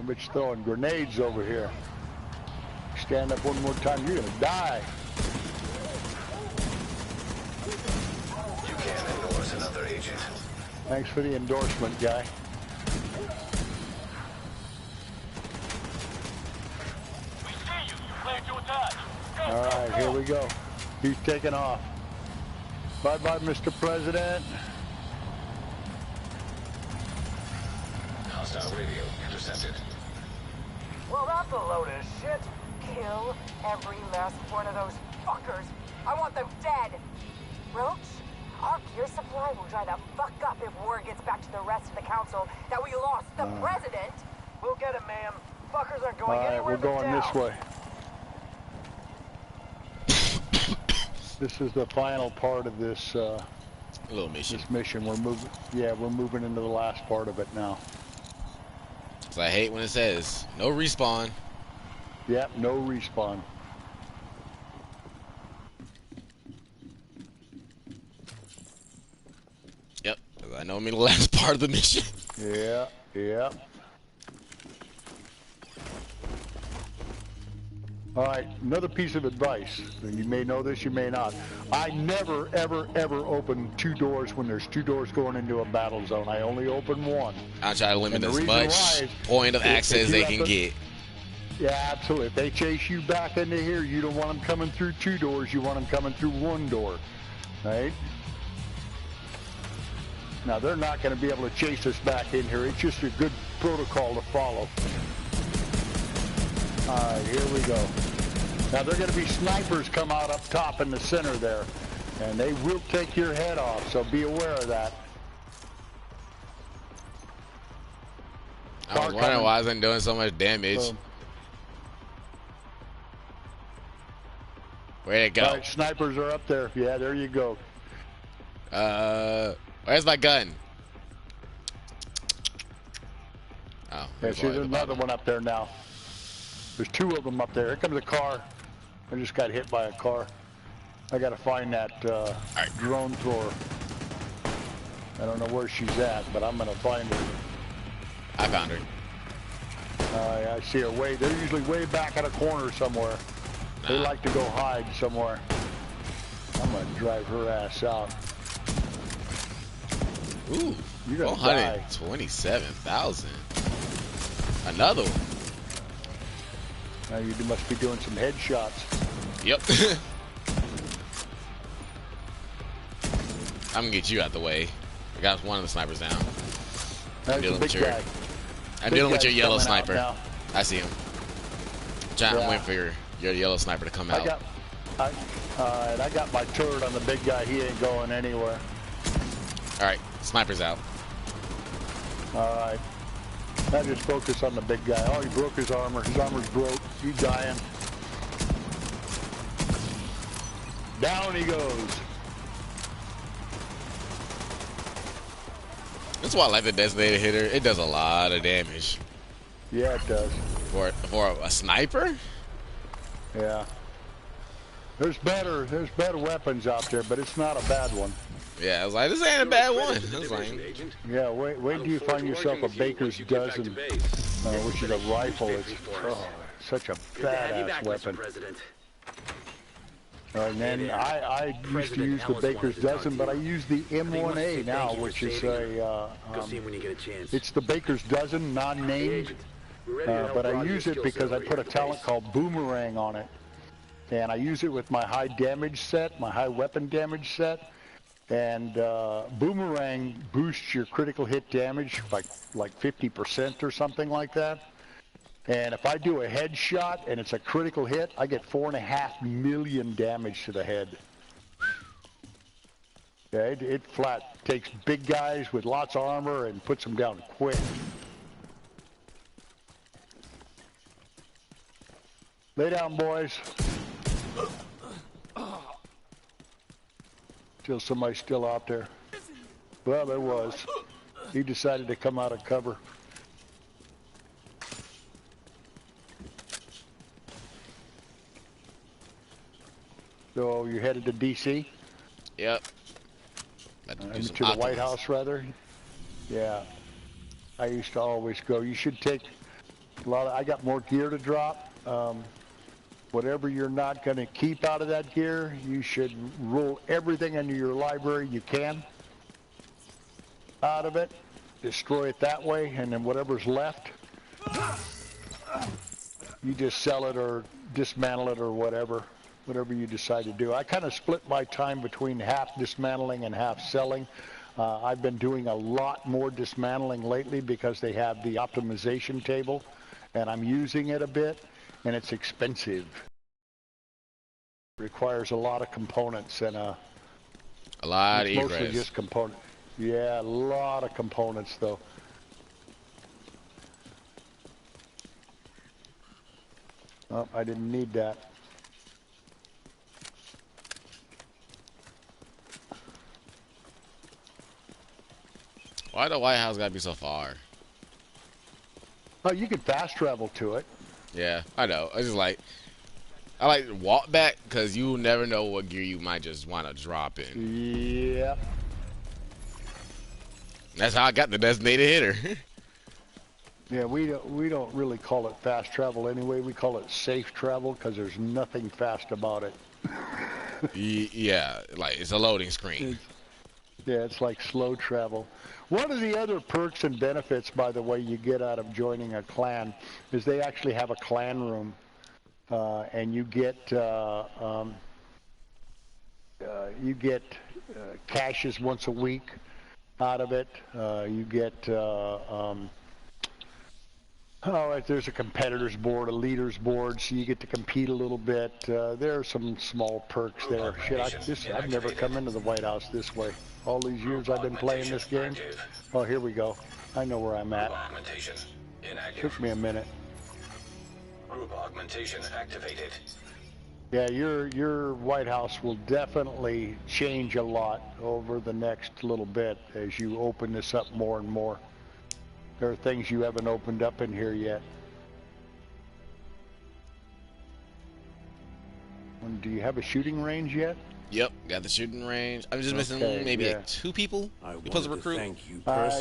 Bitch throwing grenades over here. stand up one more time, you're gonna die. You can't endorse another agent. Thanks for the endorsement, guy. We see you. You cleared to attach. Go, All right, go, here go. we go. He's taking off. Bye-bye, Mr. President. Hostile radio intercepted. Well, that's a load of shit. Kill every last one of those fuckers. I want them dead. Roach, our gear supply will dry the fuck up if word gets back to the rest of the council that we lost the president. We'll get him, ma'am. Fuckers aren't All going right, anywhere we're but going down. this way. This is the final part of this little mission. This mission. We're moving. Yeah, we're moving into the last part of it now. So I hate when it says no respawn. Yep, no respawn. Yep, 'cause I know I'm in the last part of the mission. Yeah, yeah. All right, another piece of advice. You may know this, you may not. I never, ever, ever open two doors when there's two doors going into a battle zone. I only open one. I try to limit And the as reason much why is point of if access you they have can to- get. Yeah, absolutely. If they chase you back into here, you don't want them coming through two doors. You want them coming through one door, right? Now, they're not going to be able to chase us back in here. It's just a good protocol to follow. All right, here we go. Now, they're going to be snipers come out up top in the center there, and they will take your head off, so be aware of that. I was wondering why I wasn't doing so much damage. Where'd it go? All right, snipers are up there. Yeah, there you go. Where's my gun? Oh, Yeah, there's see, one at there's the another bottom. one up there now. There's two of them up there. Here comes a car. I just got hit by a car. I got to find that drone thrower. I don't know where she's at, but I'm going to find her. I found her. I see her way. They're usually way back in a corner somewhere. They like to go hide somewhere. I'm going to drive her ass out. Ooh, You're going to die. 427,000. Another one. Now you must be doing some headshots. Yep. I'm gonna get you out the way. I got one of the snipers down. That's a big guy. I'm Big dealing with your guy's yellow coming out sniper. now. I see him. I'm waiting for your yellow sniper to come out. I got my turret on the big guy. He ain't going anywhere. All right, sniper's out. All right. Now just focus on the big guy. Oh, he broke his armor. His armor's broke. He's dying. Down he goes. That's why I like the designated hitter. It does a lot of damage. Yeah, it does. For a sniper? Yeah. There's better weapons out there, but it's not a bad one. Yeah, I was like, this ain't a bad one. I was like, Yeah, wait till you find yourself a Baker's Dozen, which is a rifle. It's such a badass weapon. And then I used to use the Baker's Dozen, but I use the M1A now, which is it's the Baker's Dozen, non-named, but I use it because I put a talent called Boomerang on it. And I use it with my high damage set, my high weapon damage set. And Boomerang boosts your critical hit damage by like 50% or something like that. And if I do a headshot and it's a critical hit, I get 4.5 million damage to the head. Yeah, it flat takes big guys with lots of armor and puts them down quick. Lay down, boys. Till somebody's still out there. Well, there was. He decided to come out of cover. So you're headed to D.C.? Yep. To the White House, rather? Yeah. I used to always go. You should take a lot of... I got more gear to drop. Whatever you're not going to keep out of that gear, you should roll everything into your library you can out of it, destroy it that way, and then whatever's left, you just sell it or dismantle it or whatever you decide to do. I kind of split my time between half dismantling and half selling. I've been doing a lot more dismantling lately because they have the optimization table, and I'm using it a bit. And it's expensive. Requires a lot of components and a lot of egress. Mostly just component. Yeah, a lot of components though. Oh, I didn't need that. Why the White House gotta be so far? Oh, you can fast travel to it. Yeah, I know. I just like, I like to walk back because you never know what gear you might just want to drop in. Yeah. That's how I got the designated hitter. Yeah, we don't really call it fast travel anyway. We call it safe travel because there's nothing fast about it. Yeah, like it's a loading screen. Yeah, it's like slow travel. One of the other perks and benefits, by the way, you get out of joining a clan is they actually have a clan room, and you get caches once a week out of it. You get there's a competitors board, a leaders board, so you get to compete a little bit. There are some small perks there. Shit, I've never come into the White House this way. All these years I've been playing this game. Oh, here we go. I know where I'm at. Augmentation inactive. Took me a minute. Group augmentation activated. Yeah, your White House will definitely change a lot over the next little bit as you open this up more and more. There are things you haven't opened up in here yet. Do you have a shooting range yet? Yep, got the shooting range. I'm just missing maybe like 2 people you're supposed to recruit.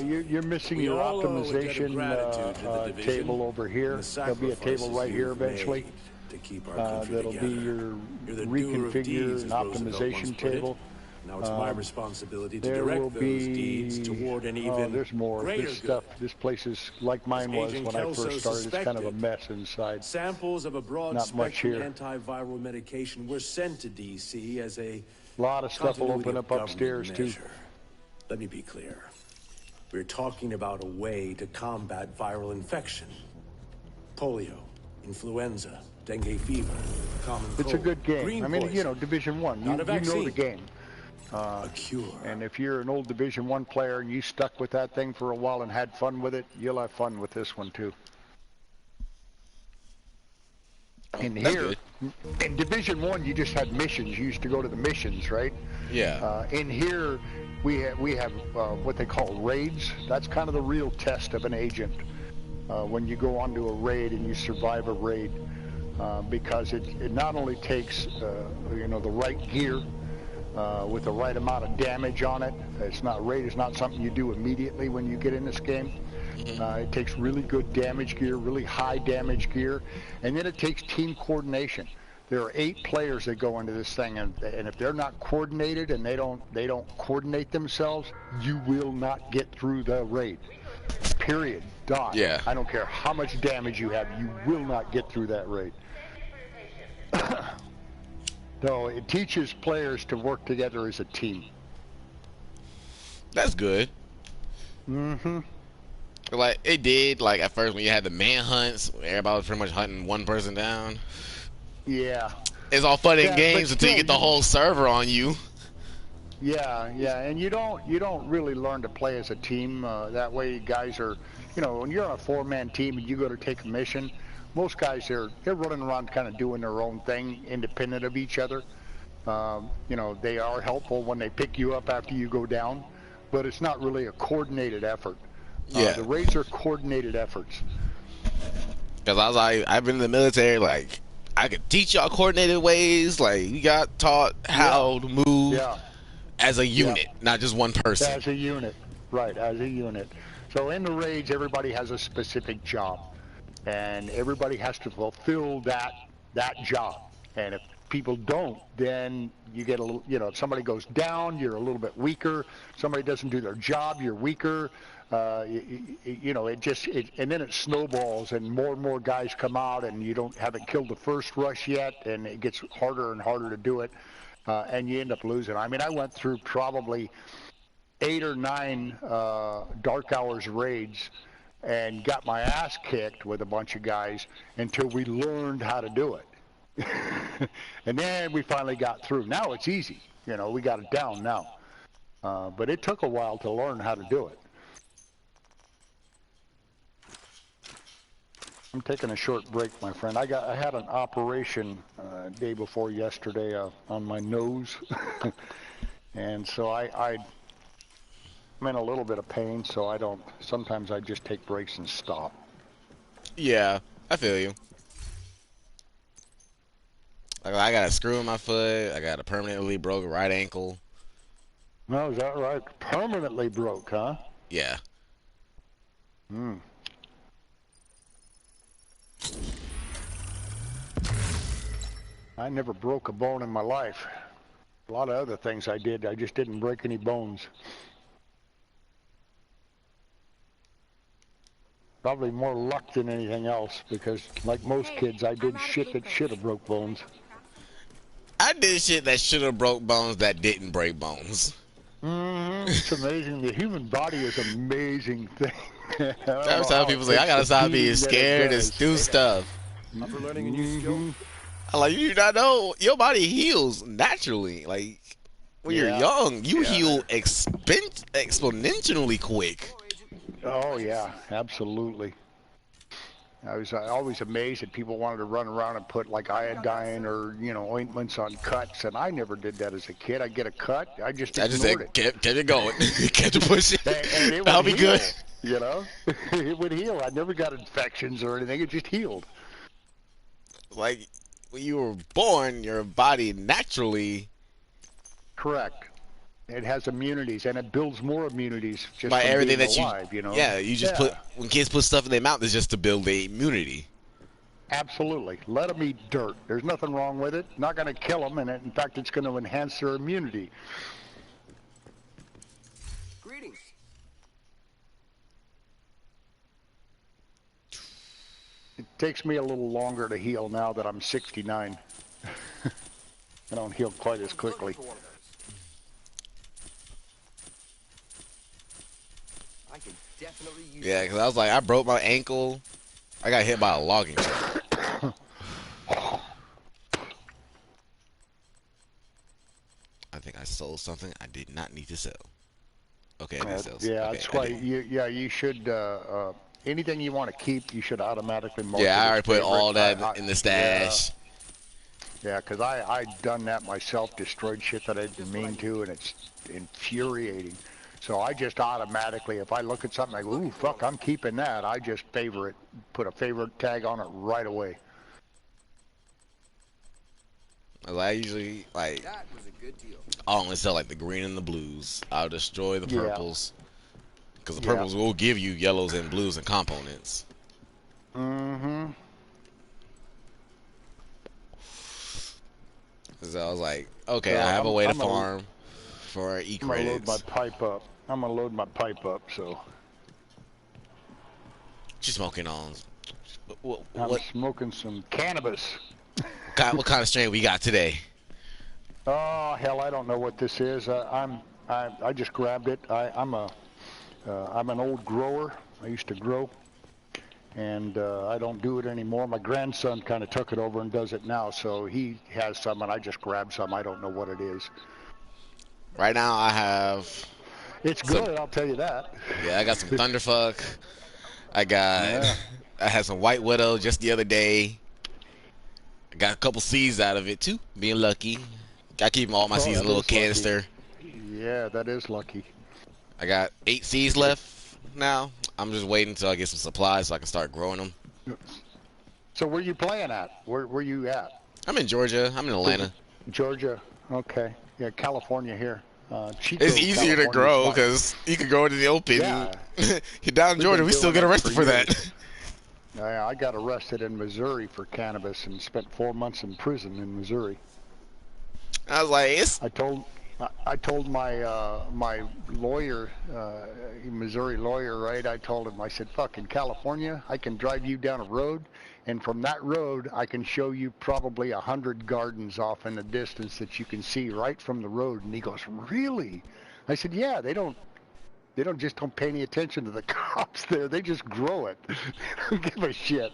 You're missing your optimization table over here. There'll be a table right here eventually. That'll be your reconfigure and optimization table. Now it's my responsibility to direct those deeds toward an even there's more. greater This stuff, this place is like mine was when I first started. It's kind of a mess inside. Samples of a broad Not much spectrum here. antiviral medication were sent to DC as a lot of stuff will open up continuity of upstairs government too. measure. Let me be clear. We're talking about a way to combat viral infection. Polio, influenza, dengue fever, common cold. It's a good game. green I mean, poison. you know, Division One. You Not a know vaccine. the game. A cure. And if you're an old Division One player and you stuck with that thing for a while and had fun with it, you'll have fun with this one too. In here, in Division One, you just had missions. You used to go to the missions, right? Yeah. In here, we have what they call raids. That's kind of the real test of an agent. When you go onto a raid and you survive a raid, because it not only takes you know, the right gear with the right amount of damage on it. Raid is not something you do immediately when you get in this game. It takes really good damage gear, really high damage gear, and then it takes team coordination. There are 8 players that go into this thing, and if they're not coordinated and they don't coordinate themselves, you will not get through the raid. Period. Done. Yeah. I don't care how much damage you have, you will not get through that raid. So it teaches players to work together as a team. That's good. Mm-hmm. Like, it did, like, at first when you had the manhunts, everybody was pretty much hunting one person down. Yeah. It's all fun and games until you get the whole server on you. Yeah, and you don't really learn to play as a team. That way guys are, you know, when you're on a 4-man team and you go to take a mission, most guys they're running around kind of doing their own thing, independent of each other. You know, they are helpful when they pick you up after you go down, but it's not really a coordinated effort. Yeah. The raids are coordinated efforts. Because I was like, I've been in the military, like, I could teach y'all coordinated ways. Like, we got taught how to move as a unit, not just one person. As a unit, right, as a unit. So in the raids, everybody has a specific job. And everybody has to fulfill that that job. And if people don't, then you get a little, you know, if somebody goes down, you're a little bit weaker. Somebody doesn't do their job, you're weaker. You know, and then it snowballs, and more guys come out, and you haven't killed the first rush yet, and it gets harder and harder to do it, and you end up losing. I mean, I went through probably 8 or 9 Dark Hours raids and got my ass kicked with a bunch of guys until we learned how to do it. And then we finally got through. Now it's easy. You know, we got it down now. But it took a while to learn how to do it. I'm taking a short break, my friend. I had an operation day before yesterday on my nose. And so I'm in a little bit of pain, so sometimes I just take breaks and stop. Yeah, I feel you. Like, I got a screw in my foot. I got a permanently broke right ankle. No, is that right? Permanently broke, huh? Yeah. Hmm. I never broke a bone in my life. A lot of other things I did, I just didn't break any bones. Probably more luck than anything else, because like most kids, I did shit that should have broke bones. I did shit that should have broke bones that didn't break bones. It's amazing. The human body is an amazing thing. That's how people say, I gotta stop being scared and do stuff. After learning a new skill. Like, you not know, your body heals naturally. Like, when you're young, you heal exponentially quick. Oh, yeah, absolutely. I was always amazed that people wanted to run around and put like iodine or, you know, ointments on cuts, and I never did that as a kid. I'd get a cut, I just ignored it. Kept it going, kept it pushing. And it That'll be heal, good. You know, it would heal. I never got infections or anything. It just healed. Like, when you were born, your body naturally. Correct. It has immunities, and it builds more immunities just by from everything being that alive, you know? Yeah, you just put, when kids put stuff in their mouth, it's just to build their immunity. Absolutely. Let them eat dirt. There's nothing wrong with it. Not going to kill them, and in fact, it's going to enhance their immunity. Greetings. It takes me a little longer to heal now that I'm 69. I don't heal quite as quickly. I can definitely use Yeah, because I was like, I broke my ankle. I got hit by a logging truck. I think I sold something I did not need to sell. Okay, I did sell something. Yeah, okay, that's why you should, anything you want to keep, you should automatically mark it. Yeah, I already as put favorite. all that in the stash. Yeah, because I done that myself, destroyed shit that I didn't mean to, and it's infuriating. So I just automatically, if I look at something, I go, ooh, fuck, I'm keeping that. I just favor it, put a favorite tag on it right away. I usually, like, That was a good deal. I only sell, like, the green and the blues. I'll destroy the purples. Because the purples Yeah. will give you yellows and blues and components. Mm-hmm. So I was like, okay, I have a way to farm for I'm E-credits. gonna load my pipe up. I'm gonna load my pipe up, so. What you smoking on? I'm smoking some cannabis. What kind of strain we got today? Oh hell, I don't know what this is. I just grabbed it. I'm an old grower. I used to grow, and I don't do it anymore. My grandson kind of took it over and does it now, so he has some, and I just grabbed some. I don't know what it is. Right now, I have. It's good, I'll tell you that. Yeah, I got some Thunderfuck. I had some White Widow just the other day. I got a couple seeds out of it too. Being lucky. I keep all my seeds in a little canister. Yeah, that is lucky. I got 8 seeds left now. I'm just waiting until I get some supplies so I can start growing them. So where you playing at? Where you at? I'm in Georgia. I'm in Atlanta. Georgia. Okay. Yeah, California here. Chico, it's easier to grow because you can grow it in the open. Yeah. You're down in Georgia. We still get arrested for that. I got arrested in Missouri for cannabis and spent 4 months in prison in Missouri. I was like, I told my my lawyer, Missouri lawyer, right? I told him, I said, "Fuck, in California, I can drive you down a road, and from that road, I can show you probably 100 gardens off in the distance that you can see right from the road." And he goes, "Really?" I said, "Yeah, they don't pay any attention to the cops there. They just grow it. They don't give a shit."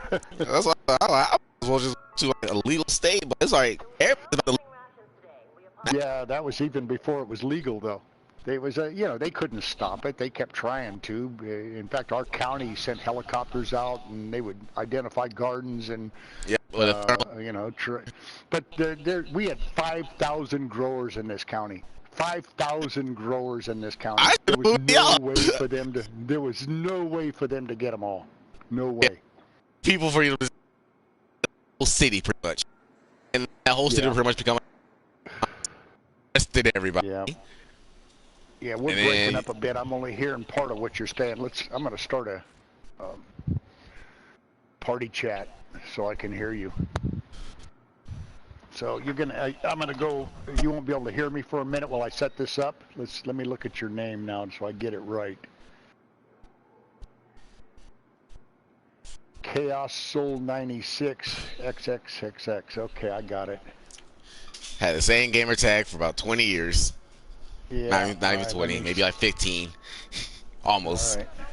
That's why I was well just to a legal state, but it's like everybody's about to. Yeah, that was even before it was legal, though. They was they couldn't stop it. They kept trying to. In fact, our county sent helicopters out, and they would identify gardens and but we had 5,000 growers in this county. 5,000 growers in this county. There was no way for them to. There was no way for them to get them all. No way. Yeah. People for you to whole city pretty much, and that whole city would pretty much become arrested everybody. Yeah, we're breaking up a bit. I'm only hearing part of what you're saying. I'm going to start a party chat so I can hear you. So I'm going to go. You won't be able to hear me for a minute while I set this up. Let me look at your name now so I get it right. Chaos Soul 96 XXXX. Okay, I got it. Had the same gamer tag for about 20 years. Yeah. Not even 20, maybe like 15. Almost. All right.